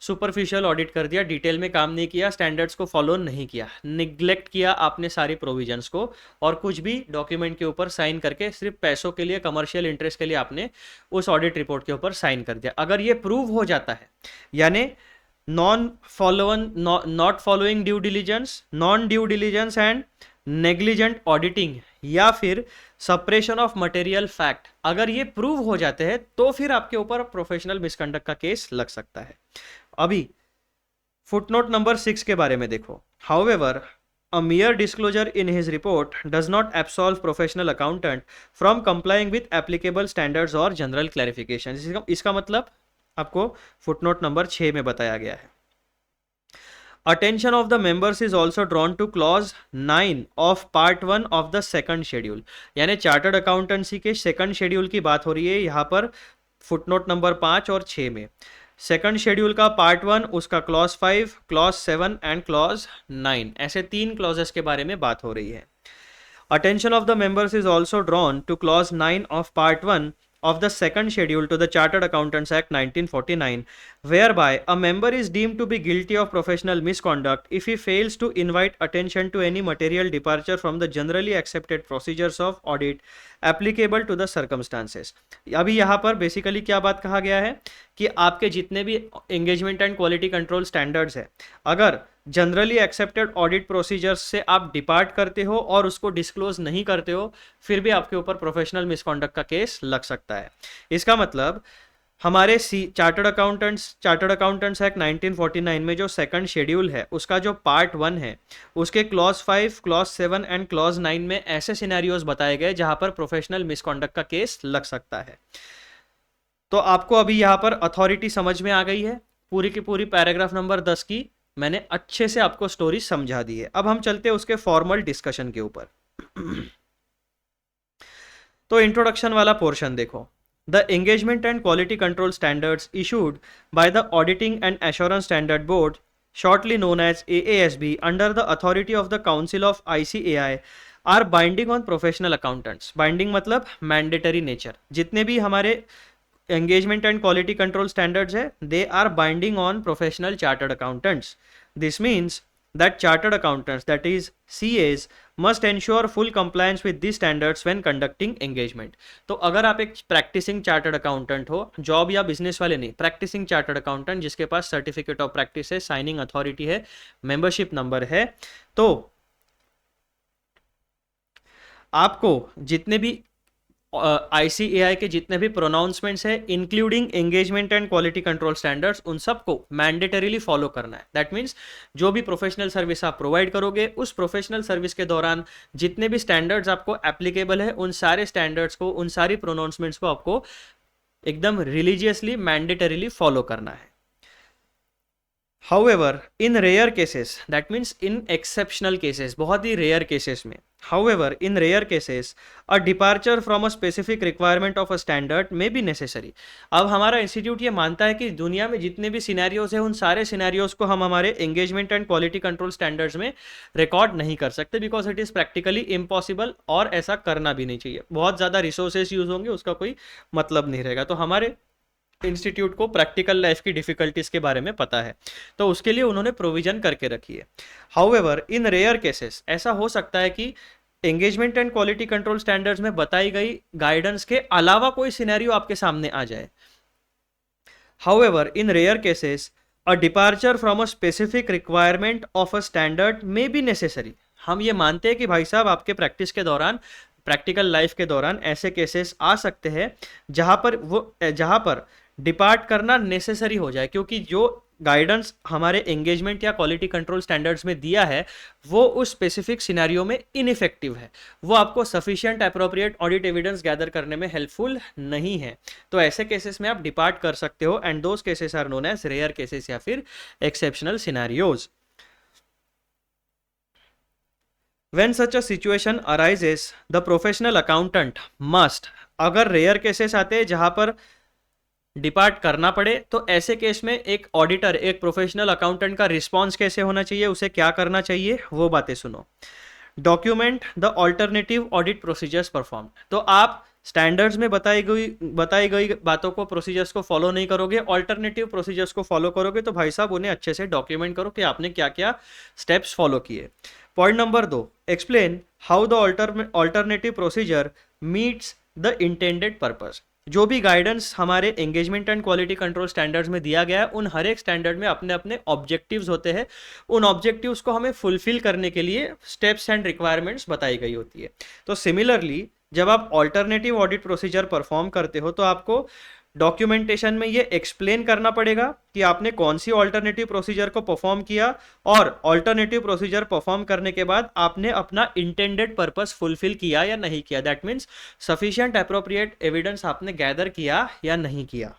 सुपरफिशियल ऑडिट कर दिया, डिटेल में काम नहीं किया, स्टैंडर्ड्स को फॉलो नहीं किया, निग्लेक्ट किया आपने सारी प्रोविजंस को और कुछ भी डॉक्यूमेंट के ऊपर साइन करके सिर्फ पैसों के लिए, कमर्शियल इंटरेस्ट के लिए आपने उस ऑडिट रिपोर्ट के ऊपर साइन कर दिया। अगर ये प्रूव हो जाता है, यानी not following due diligence, non due diligence and negligent auditing, या फिर सप्रेशन ऑफ मटेरियल फैक्ट, अगर ये प्रूव हो जाते हैं तो फिर आपके ऊपर प्रोफेशनल मिसकंडक्ट का केस लग सकता है। अभी फुटनोट नंबर 6 के बारे में देखो। However a mere disclosure in his report does not absolve professional accountant from complying with applicable standards or general clarifications। इसका मतलब आपको फुटनोट नंबर 6 में बताया गया है। Attention of the members is also drawn to clause 9 of part 1 of the second schedule, यानी चार्टर्ड अकाउंटेंसी के सेकंड शेड्यूल की बात हो रही है यहाँ पर फुटनोट नंबर 5 और 6 में। सेकंड शेड्यूल का पार्ट 1, उसका क्लॉज 5, क्लॉज 7 एंड क्लॉज 9, ऐसे 3 क्लॉजेस के बारे में बात हो रही है। Attention of the members is also drawn to clause 9 of part 1 of the second schedule to the Chartered Accountants Act 1949, whereby a member is deemed to be guilty of professional misconduct if he fails to invite attention to any material departure from the generally accepted procedures of audit applicable to the circumstances। अभी यहाँ पर बेसिकली क्या बात कहा गया है कि आपके जितने भी engagement and quality control standards है, अगर जनरली एक्सेप्टेड ऑडिट प्रोसीजर्स से आप डिपार्ट करते हो और उसको डिस्क्लोज नहीं करते हो, फिर भी आपके ऊपर प्रोफेशनल मिसकॉन्डक्ट का केस लग सकता है। इसका मतलब हमारे चार्टर्ड अकाउंटेंट्स एक्ट 1949 में जो सेकंड शेड्यूल है उसका जो पार्ट 1 है, उसके क्लॉज 5, क्लॉज 7 एंड क्लॉज 9 में ऐसे सिनेरियोज बताए गए जहां पर प्रोफेशनल मिसकॉन्डक्ट का केस लग सकता है। तो आपको अभी यहाँ पर अथॉरिटी समझ में आ गई है। पूरी की पूरी पैराग्राफ नंबर 10 की मैंने अच्छे से आपको स्टोरी समझा दी है। अब हम चलते हैं उसके फॉर्मल डिस्कशन के ऊपर। तो इंट्रोडक्शन वाला पोर्शन देखो। The engagement and quality control standards issued by the Auditing and Assurance Standard Board, shortly known as AASB, under the authority of the Council of ICAI, are binding on professional accountants। Binding मतलब mandatory nature। जितने भी हमारे engagement and quality control standards है, they are binding on professional chartered accountants। This means that chartered accountants, that is CAs, must ensure full compliance with these standards when conducting engagement। तो अगर आप एक प्रैक्टिसिंग चार्टर्ड अकाउंटेंट हो, जॉब या बिजनेस वाले नहीं, प्रैक्टिसिंग चार्टर्ड अकाउंटेंट जिसके पास सर्टिफिकेट ऑफ प्रैक्टिस है, साइनिंग अथॉरिटी है, मेंबरशिप नंबर है, तो आपको जितने भी ICAI के जितने भी प्रोनाउंसमेंट्स है, including engagement and quality control standards, उन सबको मैंडेटरीली फॉलो करना है। दैट मीन्स जो भी प्रोफेशनल सर्विस आप प्रोवाइड करोगे, उस प्रोफेशनल सर्विस के दौरान जितने भी स्टैंडर्ड्स आपको एप्लीकेबल है, उन सारे स्टैंडर्ड्स को, उन सारी प्रोनाउंसमेंट्स को आपको एकदम रिलीजियसली मैंडेटरीली फॉलो करना है। However, in rare cases, that means in exceptional cases, बहुत ही rare cases में, however, in rare cases, a departure from a specific requirement of a standard may be necessary। अब हमारा इंस्टीट्यूट ये मानता है कि दुनिया में जितने भी सिनेरियोज हैं, उन सारे सिनेरियोज को हम हमारे engagement and quality control standards में रिकॉर्ड नहीं कर सकते, because it is practically impossible, और ऐसा करना भी नहीं चाहिए। बहुत ज़्यादा रिसोर्सेज यूज होंगे, उसका कोई मतलब नहीं रहेगा। तो हमारे इंस्टीट्यूट को प्रैक्टिकल लाइफ की डिफिकल्टीज के बारे में पता है, तो उसके लिए उन्होंने प्रोविजन करके रखी है। हाउएवर, इन रेयर केसेस ऐसा हो सकता है कि engagement and quality control standards में बताई गई गाइडेंस के अलावा कोई सिनेरियो आपके सामने आ जाए। However, in rare cases a departure from a specific requirement of a standard may be necessary. हम ये मानते हैं कि भाई साहब आपके प्रैक्टिस के दौरान, प्रैक्टिकल लाइफ के दौरान ऐसे केसेस आ सकते हैं जहां पर डिपार्ट करना नेसेसरी हो जाए, क्योंकि जो गाइडेंस हमारे एंगेजमेंट या क्वालिटी कंट्रोल स्टैंडर्ड्स में दिया है वो उस स्पेसिफिक सिनेरियो में इनइफेक्टिव है, वो आपको sufficient appropriate audit evidence gather करने में हेल्पफुल नहीं है। तो ऐसे केसेस में आप डिपार्ट कर सकते हो, and those cases are known as rare cases या फिर exceptional scenarios. When such a situation arises, the professional accountant must, अगर रेयर केसेस आते हैं जहां पर डिपार्ट करना पड़े, तो ऐसे केस में एक ऑडिटर, एक प्रोफेशनल अकाउंटेंट का रिस्पॉन्स कैसे होना चाहिए, उसे क्या करना चाहिए, वो बातें सुनो। Document the alternative audit procedures perform. तो आप स्टैंडर्ड्स में बताई गई बातों को, प्रोसीजर्स को फॉलो नहीं करोगे, ऑल्टरनेटिव प्रोसीजर्स को फॉलो करोगे, तो भाई साहब उन्हें अच्छे से डॉक्यूमेंट करो कि आपने क्या क्या स्टेप्स फॉलो किए। Point number 2, explain how the alternative procedure meets the intended purpose. जो भी गाइडेंस हमारे engagement and quality control standards में दिया गया है, उन हर एक स्टैंडर्ड में अपने अपने ऑब्जेक्टिव्स होते हैं। उन ऑब्जेक्टिव्स को हमें फुलफिल करने के लिए स्टेप्स एंड रिक्वायरमेंट्स बताई गई होती है। तो सिमिलरली जब आप ऑल्टरनेटिव ऑडिट प्रोसीजर परफॉर्म करते हो तो आपको डॉक्यूमेंटेशन में ये एक्सप्लेन करना पड़ेगा कि आपने कौन सी ऑल्टरनेटिव प्रोसीजर को परफॉर्म किया, और ऑल्टरनेटिव प्रोसीजर परफॉर्म करने के बाद आपने अपना इंटेंडेड पर्पस फुलफिल किया या नहीं किया। That means sufficient appropriate evidence आपने गैदर किया या नहीं किया।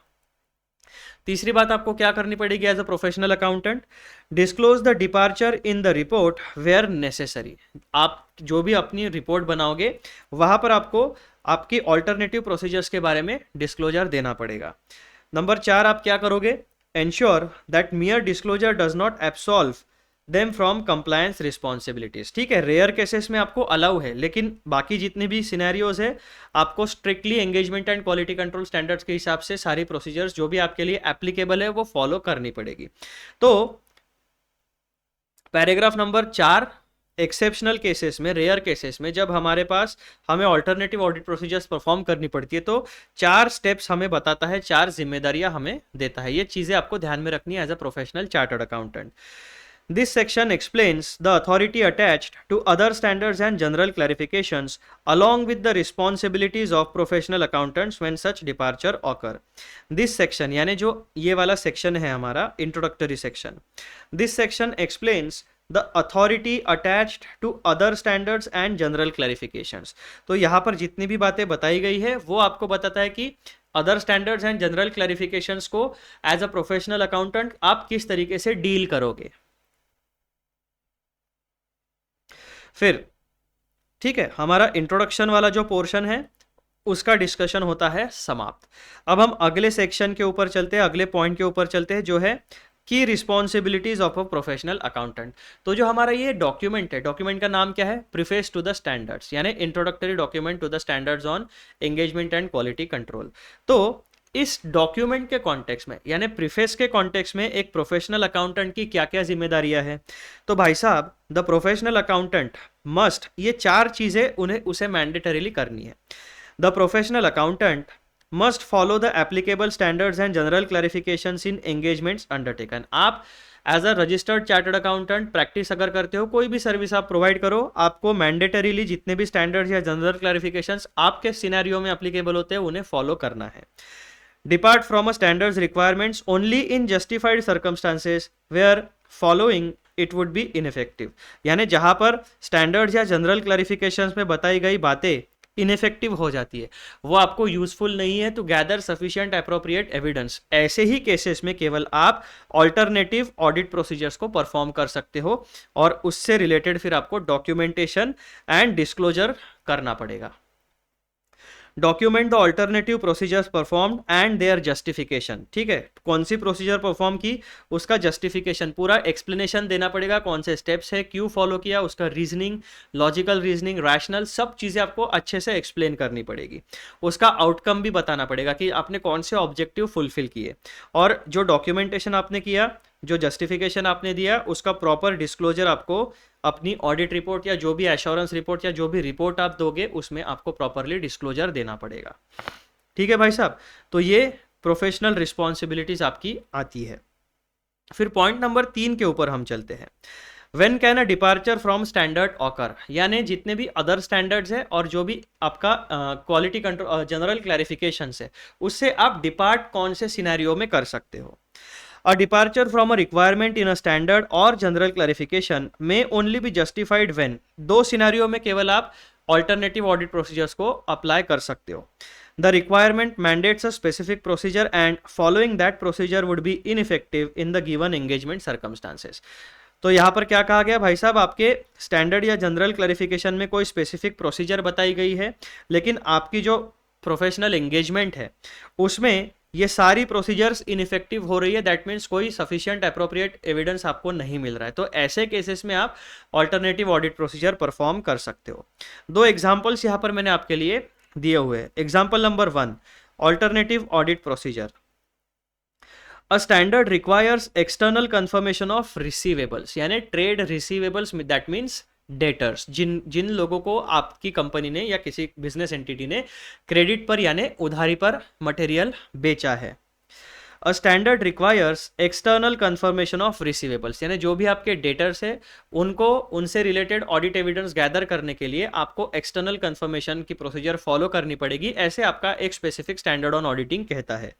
तीसरी बात आपको क्या करनी पड़ेगी as a professional accountant, disclose the departure in the report where necessary. आप जो भी अपनी रिपोर्ट बनाओगे वहां पर आपको आपकी ऑल्टरनेटिव प्रोसीजर्स के बारे में डिस्क्लोजर देना पड़ेगा। नंबर 4 आप क्या करोगे, ensure that मियर disclosure does not absolve them from compliance responsibilities. ठीक है, रेयर केसेस में आपको अलाउ है, लेकिन बाकी जितने भी सिनेरियोज है आपको strictly engagement and quality control standards के हिसाब से सारी प्रोसीजर्स जो भी आपके लिए एप्लीकेबल है वो फॉलो करनी पड़ेगी। तो पैराग्राफ नंबर 4, एक्सेप्शनल केसेस में, रेयर केसेस में जब हमारे पास हमें ऑल्टरनेटिव ऑडिट प्रोसीजर्स परफॉर्म करनी पड़ती है तो 4 स्टेप्स हमें बताता है, 4 जिम्मेदारियां हमें देता है। ये चीजें आपको ध्यान में रखनी है as a professional chartered accountant. This section explains the authority attached to other standards and general clarifications along with the responsibilities of professional accountants when such departure occur. This section यानी जो ये वाला section है हमारा introductory section, this section explains the authority attached to other standards and general clarifications. तो यहाँ पर जितनी भी बातें बताई गई है वो आपको बताता है कि other standards and general clarifications को एज अ प्रोफेशनल अकाउंटेंट आप किस तरीके से डील करोगे। फिर ठीक है, हमारा इंट्रोडक्शन वाला जो पोर्शन है उसका डिस्कशन होता है समाप्त। अब हम अगले सेक्शन के ऊपर चलते हैं, अगले पॉइंट के ऊपर चलते हैं जो है की responsibilities of a professional accountant. तो जो हमारा ये डॉक्यूमेंट है, डॉक्यूमेंट का नाम क्या है, प्रीफेस टू द स्टैंडर्ड्स, यानी introductory document to the standards on engagement and quality control. तो इस डॉक्यूमेंट के कॉन्टेक्स्ट में यानी प्रीफेस के कॉन्टेक्स्ट में एक प्रोफेशनल अकाउंटेंट की क्या क्या जिम्मेदारियां हैं, तो भाई साहब द प्रोफेशनल अकाउंटेंट मस्ट, ये 4 चीजें उसे मैंडेटरीली करनी है। The professional accountant must follow the applicable standards and general clarifications in engagements undertaken. आप as a registered chartered accountant practice अगर करते हो, कोई भी सर्विस आप प्रोवाइड करो, आपको मैंडेटरीली जितने भी स्टैंडर्ड्स या जनरल क्लैरिफिकेशंस आपके सिनेरियो में एप्लीकेबल होते हैं उन्हें फॉलो करना है। Depart from a standards requirements only in justified circumstances where following it would be ineffective। यानी जहां पर स्टैंडर्ड्स या जनरल क्लैरिफिकेशंस में बताई गई बातें इनफेक्टिव हो जाती है, वो आपको यूजफुल नहीं है, to gather sufficient appropriate evidence, ऐसे ही केसेस में केवल आप ऑल्टरनेटिव ऑडिट प्रोसीजर्स को परफॉर्म कर सकते हो और उससे रिलेटेड फिर आपको डॉक्यूमेंटेशन एंड डिस्क्लोजर करना पड़ेगा। Document the alternative procedures performed and their justification. ठीक है, कौन सी प्रोसीजर परफॉर्म की उसका जस्टिफिकेशन, पूरा एक्सप्लेनेशन देना पड़ेगा, कौन से स्टेप्स है, क्यों फॉलो किया, उसका रीजनिंग, लॉजिकल रीजनिंग, रैशनल, सब चीज़ें आपको अच्छे से एक्सप्लेन करनी पड़ेगी। उसका आउटकम भी बताना पड़ेगा कि आपने कौन से ऑब्जेक्टिव फुलफिल किए, और जो डॉक्यूमेंटेशन आपने किया, जो जस्टिफिकेशन आपने दिया, उसका प्रॉपर डिस्क्लोजर आपको अपनी ऑडिट रिपोर्ट या जो भी एश्योरेंस रिपोर्ट या जो भी रिपोर्ट आप दोगे उसमें आपको प्रॉपरली डिस्क्लोजर देना पड़ेगा। ठीक है भाई साहब, तो ये प्रोफेशनल रिस्पॉन्सिबिलिटीज आपकी आती है। फिर पॉइंट नंबर 3 के ऊपर हम चलते हैं। When can a departure from standard occur, यानी जितने भी अदर स्टैंडर्ड्स है और जो भी आपका क्वालिटी कंट्रोल जनरल क्लैरिफिकेशंस है उससे आप डिपार्ट कौन से सिनेरियो में कर सकते हो। A departure from a requirement in a standard or general clarification may only be justified when, 2 scenario में केवल आप ऑल्टरनेटिव ऑडिट प्रोसीजर्स को अप्लाई कर सकते हो। The requirement mandates a specific procedure and following that procedure would be ineffective in the given engagement circumstances। तो यहाँ पर क्या कहा गया भाई साहब, आपके स्टैंडर्ड या जनरल क्लैरिफिकेशन में कोई स्पेसिफिक प्रोसीजर बताई गई है, लेकिन आपकी जो प्रोफेशनल एंगेजमेंट है उसमें ये सारी प्रोसीजर्स इनइफेक्टिव हो रही है। दैट मीन्स कोई सफिशिएंट अप्रोप्रिएट एविडेंस आपको नहीं मिल रहा है, तो ऐसे केसेस में आप ऑल्टरनेटिव ऑडिट प्रोसीजर परफॉर्म कर सकते हो। 2 एग्जांपल्स यहाँ पर मैंने आपके लिए दिए हुए हैं। Example number 1, alternative audit procedure. A standard requires external confirmation of receivables, यानी trade receivables, that means debtors, जिन जिन लोगों को आपकी कंपनी ने या किसी बिजनेस एंटिटी ने क्रेडिट पर यानी उधारी पर मटेरियल बेचा है। A standard requires external confirmation of receivables, यानी जो भी आपके डेटर्स है उनको उनसे रिलेटेड ऑडिट एविडेंस गैदर करने के लिए आपको एक्सटर्नल कंफर्मेशन की प्रोसीजर फॉलो करनी पड़ेगी, ऐसे आपका एक स्पेसिफिक स्टैंडर्ड ऑन ऑडिटिंग कहता है।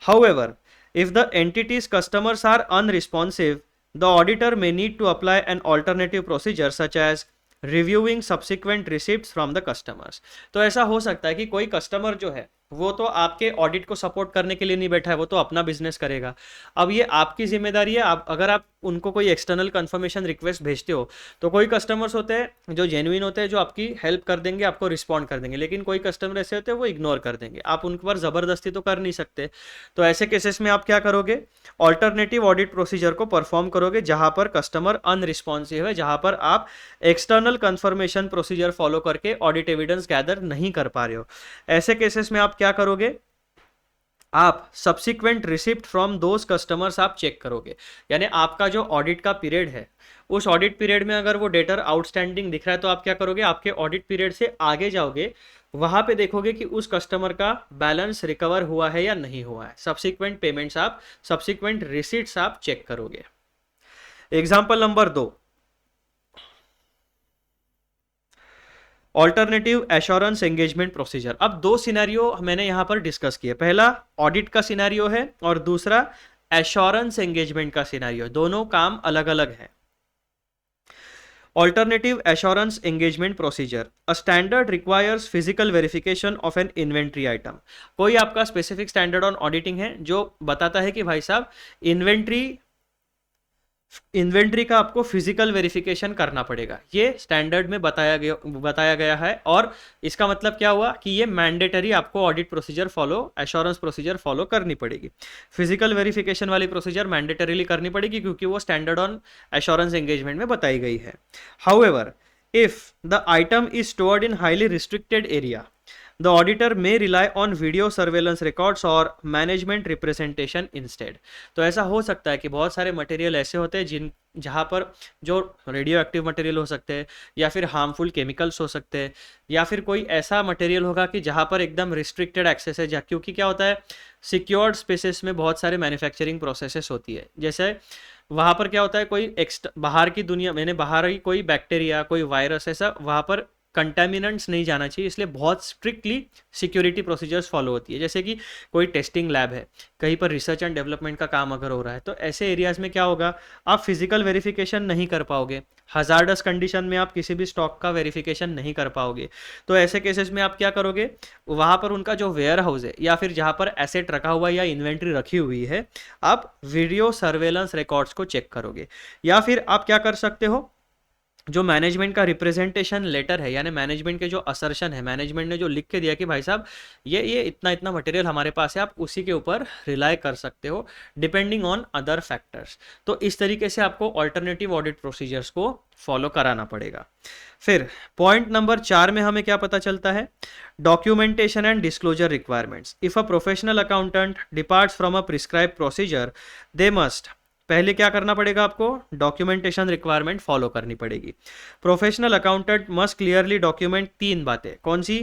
However, if the entity's customers are unresponsive, the auditor may need to apply an alternative procedure such as reviewing subsequent receipts from the customers। तो ऐसा हो सकता है कि कोई कस्टमर जो है वो तो आपके ऑडिट को सपोर्ट करने के लिए नहीं बैठा है, वो तो अपना बिजनेस करेगा। अब ये आपकी जिम्मेदारी है, अगर आप उनको कोई एक्सटर्नल कंफर्मेशन रिक्वेस्ट भेजते हो तो कोई कस्टमर्स होते हैं जो जेन्युइन होते हैं, जो आपकी हेल्प कर देंगे, आपको रिस्पॉन्ड कर देंगे, लेकिन कोई कस्टमर ऐसे होते हैं वो इग्नोर कर देंगे, आप उन पर ज़बरदस्ती तो कर नहीं सकते। तो ऐसे केसेस में आप क्या करोगे, ऑल्टरनेटिव ऑडिट प्रोसीजर को परफॉर्म करोगे जहां पर कस्टमर अनरिस्पॉन्सिव है, जहां पर आप एक्सटर्नल कंफर्मेशन प्रोसीजर फॉलो करके ऑडिट एविडेंस गैदर नहीं कर पा रहे हो। ऐसे केसेस में आप क्या करोगे, आप subsequent receipt from those customers आप चेक करोगे, यानी आपका जो ऑडिट का पीरियड है उस ऑडिट पीरियड में अगर वो डेटर आउटस्टैंडिंग दिख रहा है तो आप क्या करोगे, आपके ऑडिट पीरियड से आगे जाओगे, वहां पे देखोगे कि उस कस्टमर का बैलेंस रिकवर हुआ है या नहीं हुआ है, सब्सिक्वेंट पेमेंट्स आप, सब्सिक्वेंट रिसीट्स आप चेक करोगे। Example number 2, alternative assurance engagement procedure. अब दो सिनेरियो मैंने यहां पर डिस्कस किए, पहला ऑडिट का सिनेरियो है और दूसरा एश्योरेंस एंगेजमेंट का सिनेरियो, दोनों काम अलग अलग है। Alternative assurance engagement procedure, a standard requires physical verification of N inventory item. कोई आपका स्पेसिफिक स्टैंडर्ड ऑन ऑडिटिंग है जो बताता है कि भाई साहब इन्वेंट्री का आपको फिजिकल वेरिफिकेशन करना पड़ेगा, ये स्टैंडर्ड में बताया गया है, और इसका मतलब क्या हुआ कि ये मैंडेटरी आपको audit procedure follow, assurance procedure follow करनी पड़ेगी। फिजिकल वेरिफिकेशन वाली प्रोसीजर मैंडेटरीली करनी पड़ेगी क्योंकि वो स्टैंडर्ड ऑन एश्योरेंस एंगेजमेंट में बताई गई है। However, if the item is stored in highly restricted area, the auditor may rely on video surveillance records और management representation instead। तो ऐसा हो सकता है कि बहुत सारे मटेरियल ऐसे होते हैं जहाँ पर जो रेडियो एक्टिव मटेरियल हो सकते हैं या फिर हार्मफुल केमिकल्स हो सकते हैं या फिर कोई ऐसा मटेरियल होगा कि जहाँ पर एकदम रिस्ट्रिक्टेड एक्सेस है, क्योंकि क्या होता है सिक्योर्ड स्पेसेस में बहुत सारे मैन्युफैक्चरिंग प्रोसेसेस होती है, जैसे वहाँ पर क्या होता है कोई बाहर की दुनिया में बाहर ही कोई बैक्टीरिया, कोई वायरस, ऐसा वहाँ पर कंटेमिनेंट्स नहीं जाना चाहिए, इसलिए बहुत स्ट्रिक्टली सिक्योरिटी प्रोसीजर्स फॉलो होती है। जैसे कि कोई टेस्टिंग लैब है, कहीं पर रिसर्च एंड डेवलपमेंट का काम अगर हो रहा है तो ऐसे एरियाज में क्या होगा, आप फिजिकल वेरिफिकेशन नहीं कर पाओगे, हजार्डस कंडीशन में आप किसी भी स्टॉक का वेरिफिकेशन नहीं कर पाओगे। तो ऐसे केसेस में आप क्या करोगे, वहाँ पर उनका जो वेयर हाउस है या फिर जहाँ पर एसेट रखा हुआ या इन्वेंट्री रखी हुई है, आप वीडियो सर्वेलेंस रिकॉर्ड्स को चेक करोगे। या फिर आप क्या कर सकते हो, जो मैनेजमेंट का रिप्रेजेंटेशन लेटर है, यानी मैनेजमेंट के जो असर्शन है, मैनेजमेंट ने जो लिख के दिया कि भाई साहब ये इतना मटेरियल हमारे पास है, आप उसी के ऊपर रिलाई कर सकते हो डिपेंडिंग ऑन अदर फैक्टर्स। तो इस तरीके से आपको ऑल्टरनेटिव ऑडिट प्रोसीजर्स को फॉलो कराना पड़ेगा। फिर पॉइंट नंबर 4 में हमें क्या पता चलता है, documentation and disclosure requirements. If a professional accountant departs from a prescribe procedure, they must, पहले क्या करना पड़ेगा, आपको डॉक्यूमेंटेशन रिक्वायरमेंट फॉलो करनी पड़ेगी। Professional accountant must clearly document 3 बातें, कौन सी,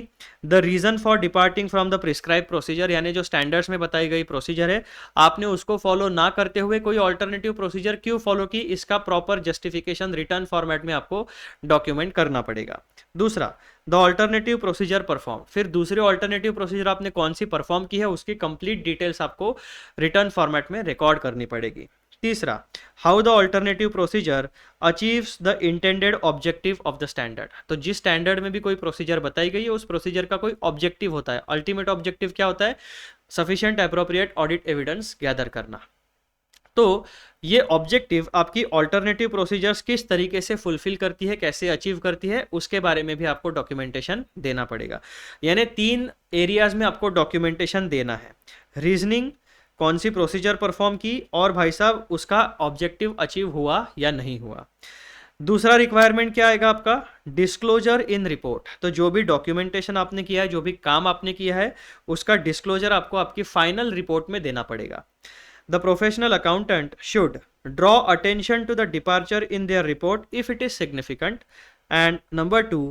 the reason for departing from the prescribe procedure, यानी जो स्टैंडर्ड्स में बताई गई प्रोसीजर है आपने उसको फॉलो ना करते हुए कोई ऑल्टरनेटिव प्रोसीजर क्यों फॉलो की, इसका प्रॉपर जस्टिफिकेशन रिटर्न फॉर्मेट में आपको डॉक्यूमेंट करना पड़ेगा। दूसरा, द ऑल्टरनेटिव प्रोसीजर परफॉर्म, फिर दूसरे ऑल्टरनेटिव प्रोसीजर आपने कौन सी परफॉर्म की है उसकी कंप्लीट डिटेल्स आपको रिटर्न फॉर्मेट में रिकॉर्ड करनी पड़ेगी। तीसरा, how the alternative procedure achieves the intended objective of the standard. तो जिस स्टैंडर्ड में भी कोई प्रोसीजर बताई गई है उस प्रोसीजर का कोई ऑब्जेक्टिव होता है, अल्टीमेट ऑब्जेक्टिव क्या होता है, sufficient appropriate audit evidence gather करना। तो ये ऑब्जेक्टिव आपकी ऑल्टरनेटिव प्रोसीजर्स किस तरीके से फुलफिल करती है, कैसे अचीव करती है, उसके बारे में भी आपको डॉक्यूमेंटेशन देना पड़ेगा। यानी 3 एरियाज में आपको डॉक्यूमेंटेशन देना है, रीजनिंग, कौन सी प्रोसीजर परफॉर्म की, और भाई साहब उसका ऑब्जेक्टिव अचीव हुआ या नहीं हुआ। दूसरा रिक्वायरमेंट क्या आएगा आपका, डिस्क्लोजर इन रिपोर्ट। तो जो भी डॉक्यूमेंटेशन आपने किया है, जो भी काम आपने किया है, उसका डिस्क्लोजर आपको आपकी फाइनल रिपोर्ट में देना पड़ेगा। The professional accountant should draw attention to the departure in their report if it is significant, and number 2,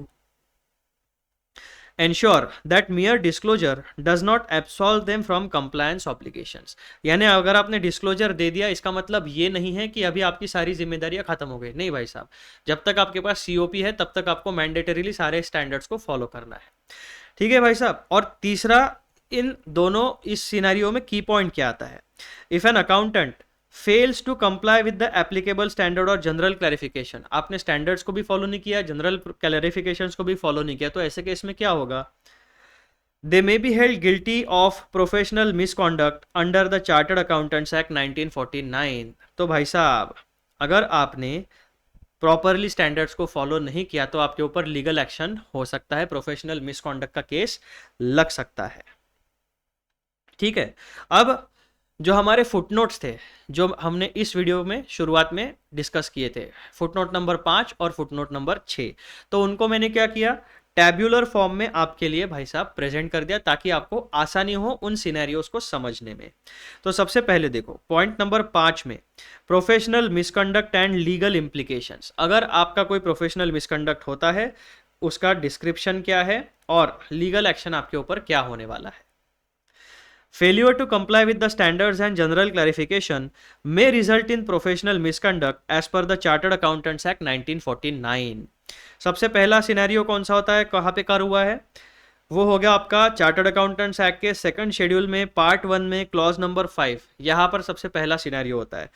ensure that mere disclosure does not absolve them from compliance obligations। यानी अगर आपने डिस्क्लोजर दे दिया इसका मतलब ये नहीं है कि अभी आपकी सारी जिम्मेदारियां खत्म हो गई, नहीं भाई साहब, जब तक आपके पास सीओपी है तब तक आपको मैंडेटरीली सारे स्टैंडर्ड्स को फॉलो करना है। ठीक है भाई साहब। और तीसरा, इन दोनों इस सिनेरियो में की पॉइंट क्या आता है, if an accountant fails to comply with the applicable standard और जनरल क्लैरिफिकेशन, आपने स्टैंडर्ड्स को भी फॉलो नहीं किया, जनरल क्लैरिफिकेशंस को भी फॉलो नहीं किया, तो ऐसे केस में क्या होगा, they may be held guilty of professional misconduct under the chartered accountants act 1949। तो भाई साहब, अगर आपने प्रॉपरली स्टैंडर्ड्स को फॉलो नहीं किया तो आपके ऊपर लीगल एक्शन हो सकता है, प्रोफेशनल मिसकॉन्डक्ट का केस लग सकता है। ठीक है। अब जो हमारे फुटनोट्स थे, जो हमने इस वीडियो में शुरुआत में डिस्कस किए थे, फुटनोट नंबर 5 और फुटनोट नंबर 6, तो उनको मैंने क्या किया, टैब्यूलर फॉर्म में आपके लिए भाई साहब प्रेजेंट कर दिया ताकि आपको आसानी हो उन सिनेरियोस को समझने में। तो सबसे पहले देखो पॉइंट नंबर 5 में professional misconduct and legal implications. अगर आपका कोई प्रोफेशनल मिसकंडक्ट होता है उसका डिस्क्रिप्शन क्या है और लीगल एक्शन आपके ऊपर क्या होने वाला है। Failure to comply with the standards and general clarification may result in professional misconduct as per the Chartered Accountants Act 1949। सबसे पहला सिनेरियो कौन सा होता है, कहाँ पे कर हुआ है, वो हो गया आपका चार्टर्ड अकाउंटेंट्स एक्ट के सेकंड शेड्यूल में पार्ट 1 में क्लॉज नंबर 5। यहाँ पर सबसे पहला सिनेरियो होता है।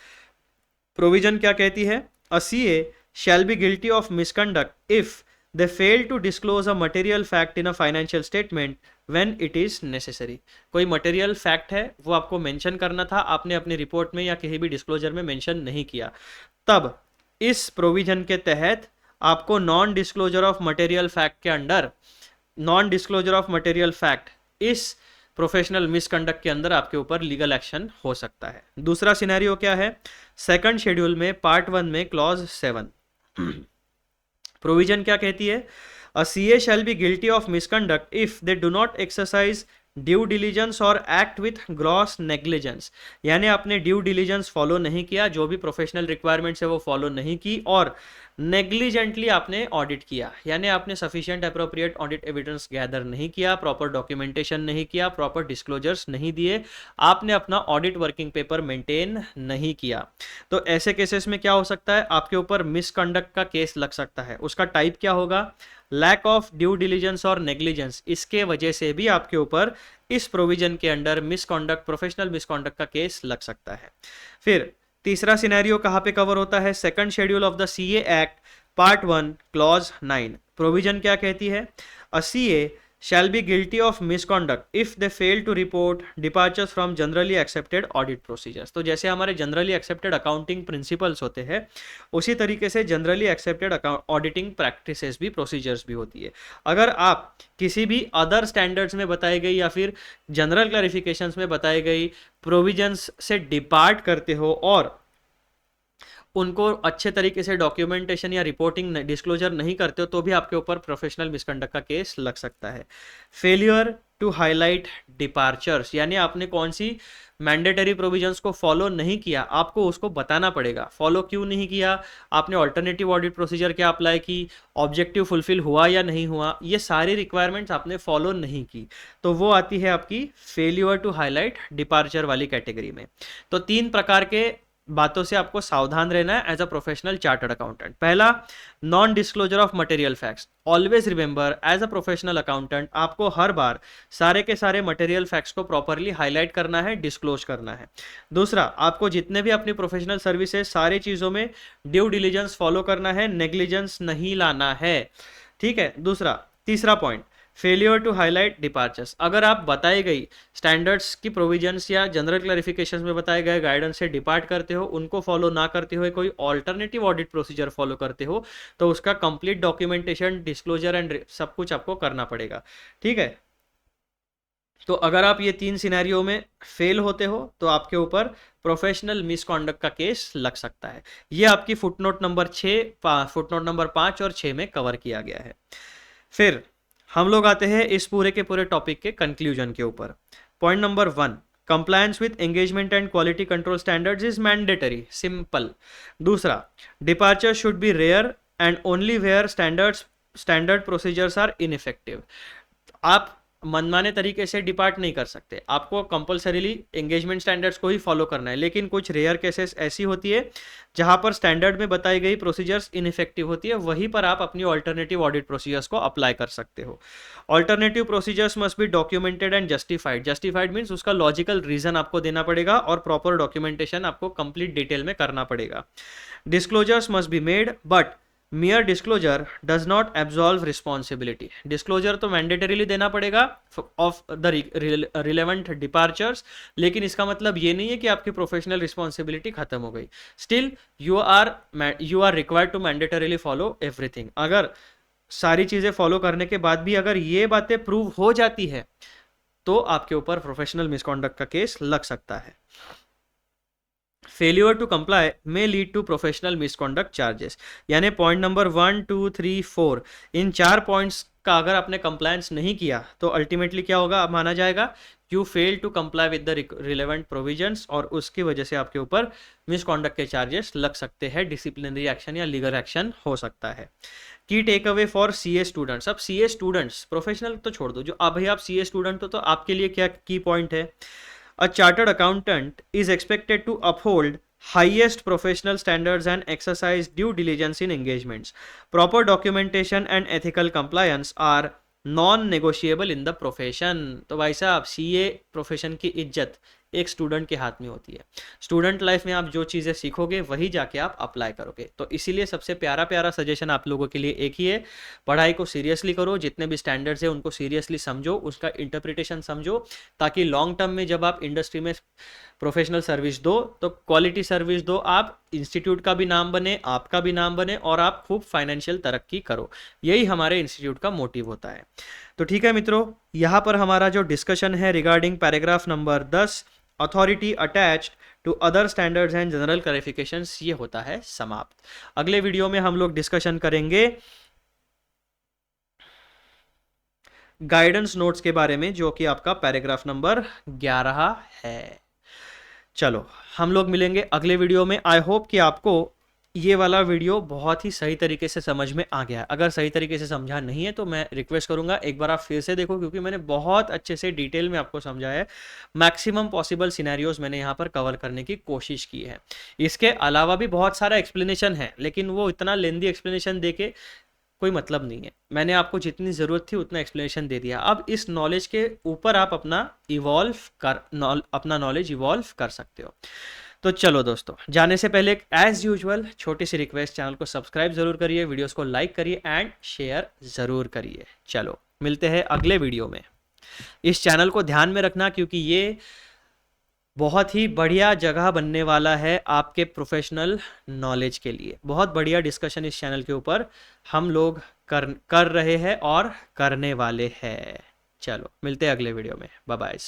प्रोविजन क्या कहती है, a CA shall be guilty of misconduct if they fail to disclose a material fact in a financial statement when it is necessary. कोई मटेरियल फैक्ट है वो आपको मेंशन करना था, आपने अपनी रिपोर्ट में या कहीं भी डिस्क्लोजर में मेंशन नहीं किया, तब इस प्रोविजन के तहत आपको non disclosure of material fact के under, non disclosure of material fact इस प्रोफेशनल मिसकंडक्ट के अंदर आपके ऊपर लीगल एक्शन हो सकता है। दूसरा सिनेरियो क्या है, सेकंड शेड्यूल में पार्ट 1 में क्लॉज 7 प्रोविजन क्या कहती है, A CA shall be guilty of misconduct if they do not exercise due diligence और एक्ट विथ ग्रॉस नेग्लिजेंस। यानी आपने ड्यू डिलीजेंस फॉलो नहीं किया, जो भी प्रोफेशनल रिक्वायरमेंट्स है वो फॉलो नहीं की, और नेग्लिजेंटली आपने ऑडिट किया, यानी आपने sufficient appropriate audit evidence gather नहीं किया, प्रॉपर डॉक्यूमेंटेशन नहीं किया, प्रॉपर डिस्क्लोजर्स नहीं दिए, आपने अपना ऑडिट वर्किंग पेपर मेंटेन नहीं किया। तो ऐसे केसेस में क्या हो सकता है, आपके ऊपर मिसकंडक्ट का केस लग सकता है। उसका टाइप क्या होगा, लैक ऑफ ड्यू डिलीजेंस और नेग्लिजेंस। इसके वजह से भी आपके ऊपर इस प्रोविजन के अंडर मिसकॉन्डक्ट, प्रोफेशनल मिसकॉन्डक्ट का केस लग सकता है। फिर तीसरा सिनेरियो कहाँ पे कवर होता है, second schedule of the CA act part 1 clause 9। Provision क्या कहती है, a CA shall be guilty of misconduct if they fail to report departures from generally accepted audit procedures। तो जैसे हमारे जनरली एक्सेप्टेड अकाउंटिंग प्रिंसिपल्स होते हैं, उसी तरीके से जनरली एक्सेप्टेड ऑडिटिंग प्रैक्टिसेस भी, प्रोसीजर्स भी होती है। अगर आप किसी भी अदर स्टैंडर्ड्स में बताई गई या फिर जनरल क्लैरिफिकेशंस में बताई गई प्रोविजंस से डिपार्ट करते हो और उनको अच्छे तरीके से डॉक्यूमेंटेशन या रिपोर्टिंग डिस्क्लोजर नहीं करते हो, तो भी आपके ऊपर प्रोफेशनल मिसकंडक्ट का केस लग सकता है। फेलियर टू हाईलाइट डिपार्चर्स, यानी आपने कौन सी मैंडेटरी प्रोविजंस को फॉलो नहीं किया, आपको उसको बताना पड़ेगा। फॉलो क्यों नहीं किया, आपने ऑल्टरनेटिव ऑडिट प्रोसीजर क्या अप्लाई की, ऑब्जेक्टिव फुलफिल हुआ या नहीं हुआ, ये सारी रिक्वायरमेंट्स आपने फॉलो नहीं की, तो वो आती है आपकी फेलियर टू हाईलाइट डिपार्चर वाली कैटेगरी में। तो 3 प्रकार के बातों से आपको सावधान रहना है as a professional chartered accountant. पहला, non disclosure of material facts. Always remember, as a professional accountant आपको हर बार सारे के सारे मटेरियल फैक्ट्स को प्रॉपरली हाईलाइट करना है, डिस्क्लोज करना है। दूसरा, आपको जितने भी अपनी प्रोफेशनल सर्विसेज सारी चीज़ों में ड्यू डिलीजेंस फॉलो करना है, नेग्लिजेंस नहीं लाना है। ठीक है। तीसरा point, failure to highlight departures. अगर आप बताई गई स्टैंडर्ड्स की प्रोविजंस या जनरल क्लैरिफिकेशंस में बताए गए गाइडेंस से डिपार्ट करते हो, उनको फॉलो ना करते हुए कोई ऑल्टरनेटिव ऑडिट प्रोसीजर फॉलो करते हो, तो उसका कंप्लीट डॉक्यूमेंटेशन, डिस्क्लोजर एंड सब कुछ आपको करना पड़ेगा। ठीक है। तो अगर आप ये 3 सिनेरियो में फेल होते हो तो आपके ऊपर प्रोफेशनल मिसकॉन्डक्ट का केस लग सकता है। ये आपकी फुटनोट नंबर 5 और 6 में कवर किया गया है। फिर हम लोग आते हैं इस पूरे के पूरे टॉपिक के कंक्लूजन के ऊपर। Point number 1, compliance with engagement and quality control standards is mandatory, simple. दूसरा, departure should be rare and only where standard procedures are ineffective. आप मनमाने तरीके से डिपार्ट नहीं कर सकते, आपको कंपलसरीली एंगेजमेंट स्टैंडर्ड्स को ही फॉलो करना है। लेकिन कुछ रेयर केसेस ऐसी होती है जहां पर स्टैंडर्ड में बताई गई प्रोसीजर्स इनइफेक्टिव होती है, वहीं पर आप अपनी ऑल्टरनेटिव ऑडिट प्रोसीजर्स को अप्लाई कर सकते हो। Alternative procedures must be documented and justified. Justified means उसका लॉजिकल रीजन आपको देना पड़ेगा और प्रॉपर डॉक्यूमेंटेशन आपको कंप्लीट डिटेल में करना पड़ेगा। Disclosures must be made but mere disclosure does not absolve responsibility। Disclosure तो मैंडेटरीली देना पड़ेगा ऑफ द रिलेवेंट डिपार्चर्स, लेकिन इसका मतलब ये नहीं है कि आपकी प्रोफेशनल रिस्पॉन्सिबिलिटी खत्म हो गई। Still you are required to mandatorily follow everything. अगर सारी चीजें फॉलो करने के बाद भी अगर ये बातें प्रूव हो जाती है तो आपके ऊपर प्रोफेशनल मिसकॉन्डक्ट का केस लग सकता है। Failure to comply may lead to professional misconduct charges. यानी पॉइंट नंबर 1, 2, 3, 4, इन 4 पॉइंट्स का अगर आपने कंप्लायंस नहीं किया तो अल्टीमेटली क्या होगा, माना जाएगा you fail to comply with the relevant provisions, और उसकी वजह से आपके ऊपर मिसकॉन्डक्ट के चार्जेस लग सकते हैं, डिसिप्लिनरी एक्शन या लीगल एक्शन हो सकता है। Key takeaway for CA students. अब सीए स्टूडेंट्स, प्रोफेशनल तो छोड़ दो, जो अब भाई आप सीए स्टूडेंट हो तो आपके लिए क्या की पॉइंट है? A chartered accountant is expected to uphold highest professional standards and exercise due diligence in engagements. Proper documentation and ethical compliance are non-negotiable in the profession। तो भाई साहब, सीए प्रोफेशन की इज्जत एक स्टूडेंट के हाथ में होती है। स्टूडेंट लाइफ में आप जो चीज़ें सीखोगे वही जाके आप अप्लाई करोगे। तो इसीलिए सबसे प्यारा सजेशन आप लोगों के लिए एक ही है, पढ़ाई को सीरियसली करो, जितने भी स्टैंडर्ड्स है उनको सीरियसली समझो, उसका इंटरप्रिटेशन समझो, ताकि लॉन्ग टर्म में जब आप इंडस्ट्री में प्रोफेशनल सर्विस दो तो क्वालिटी सर्विस दो, आप इंस्टीट्यूट का भी नाम बने, आपका भी नाम बने और आप खूब फाइनेंशियल तरक्की करो। यही हमारे इंस्टीट्यूट का मोटिव होता है। तो ठीक है मित्रों, यहाँ पर हमारा जो डिस्कशन है regarding paragraph number 10 authority attached to other standards and general clarifications, ये होता है समाप्त। अगले वीडियो में हम लोग डिस्कशन करेंगे गाइडेंस नोट्स के बारे में, जो कि आपका पैराग्राफ नंबर 11 है। चलो हम लोग मिलेंगे अगले वीडियो में। आई होप कि आपको ये वाला वीडियो बहुत ही सही तरीके से समझ में आ गया है। अगर सही तरीके से समझा नहीं है तो मैं रिक्वेस्ट करूंगा एक बार आप फिर से देखो, क्योंकि मैंने बहुत अच्छे से डिटेल में आपको समझाया है। मैक्सिमम पॉसिबल सिनेरियोज मैंने यहाँ पर कवर करने की कोशिश की है। इसके अलावा भी बहुत सारा एक्सप्लेनेशन है, लेकिन वो इतना लेंदी एक्सप्लेनेशन दे के कोई मतलब नहीं है। मैंने आपको जितनी ज़रूरत थी उतना एक्सप्लेनेशन दे दिया। अब इस नॉलेज के ऊपर आप अपना नॉलेज इवॉल्व कर सकते हो। तो चलो दोस्तों, जाने से पहले एज यूजुअल छोटी सी रिक्वेस्ट, चैनल को सब्सक्राइब जरूर करिए, वीडियोस को लाइक करिए एंड शेयर जरूर करिए। चलो मिलते हैं अगले वीडियो में। इस चैनल को ध्यान में रखना, क्योंकि ये बहुत ही बढ़िया जगह बनने वाला है आपके प्रोफेशनल नॉलेज के लिए। बहुत बढ़िया डिस्कशन इस चैनल के ऊपर हम लोग कर रहे हैं और करने वाले हैं। चलो मिलते हैं अगले वीडियो में। Bye bye.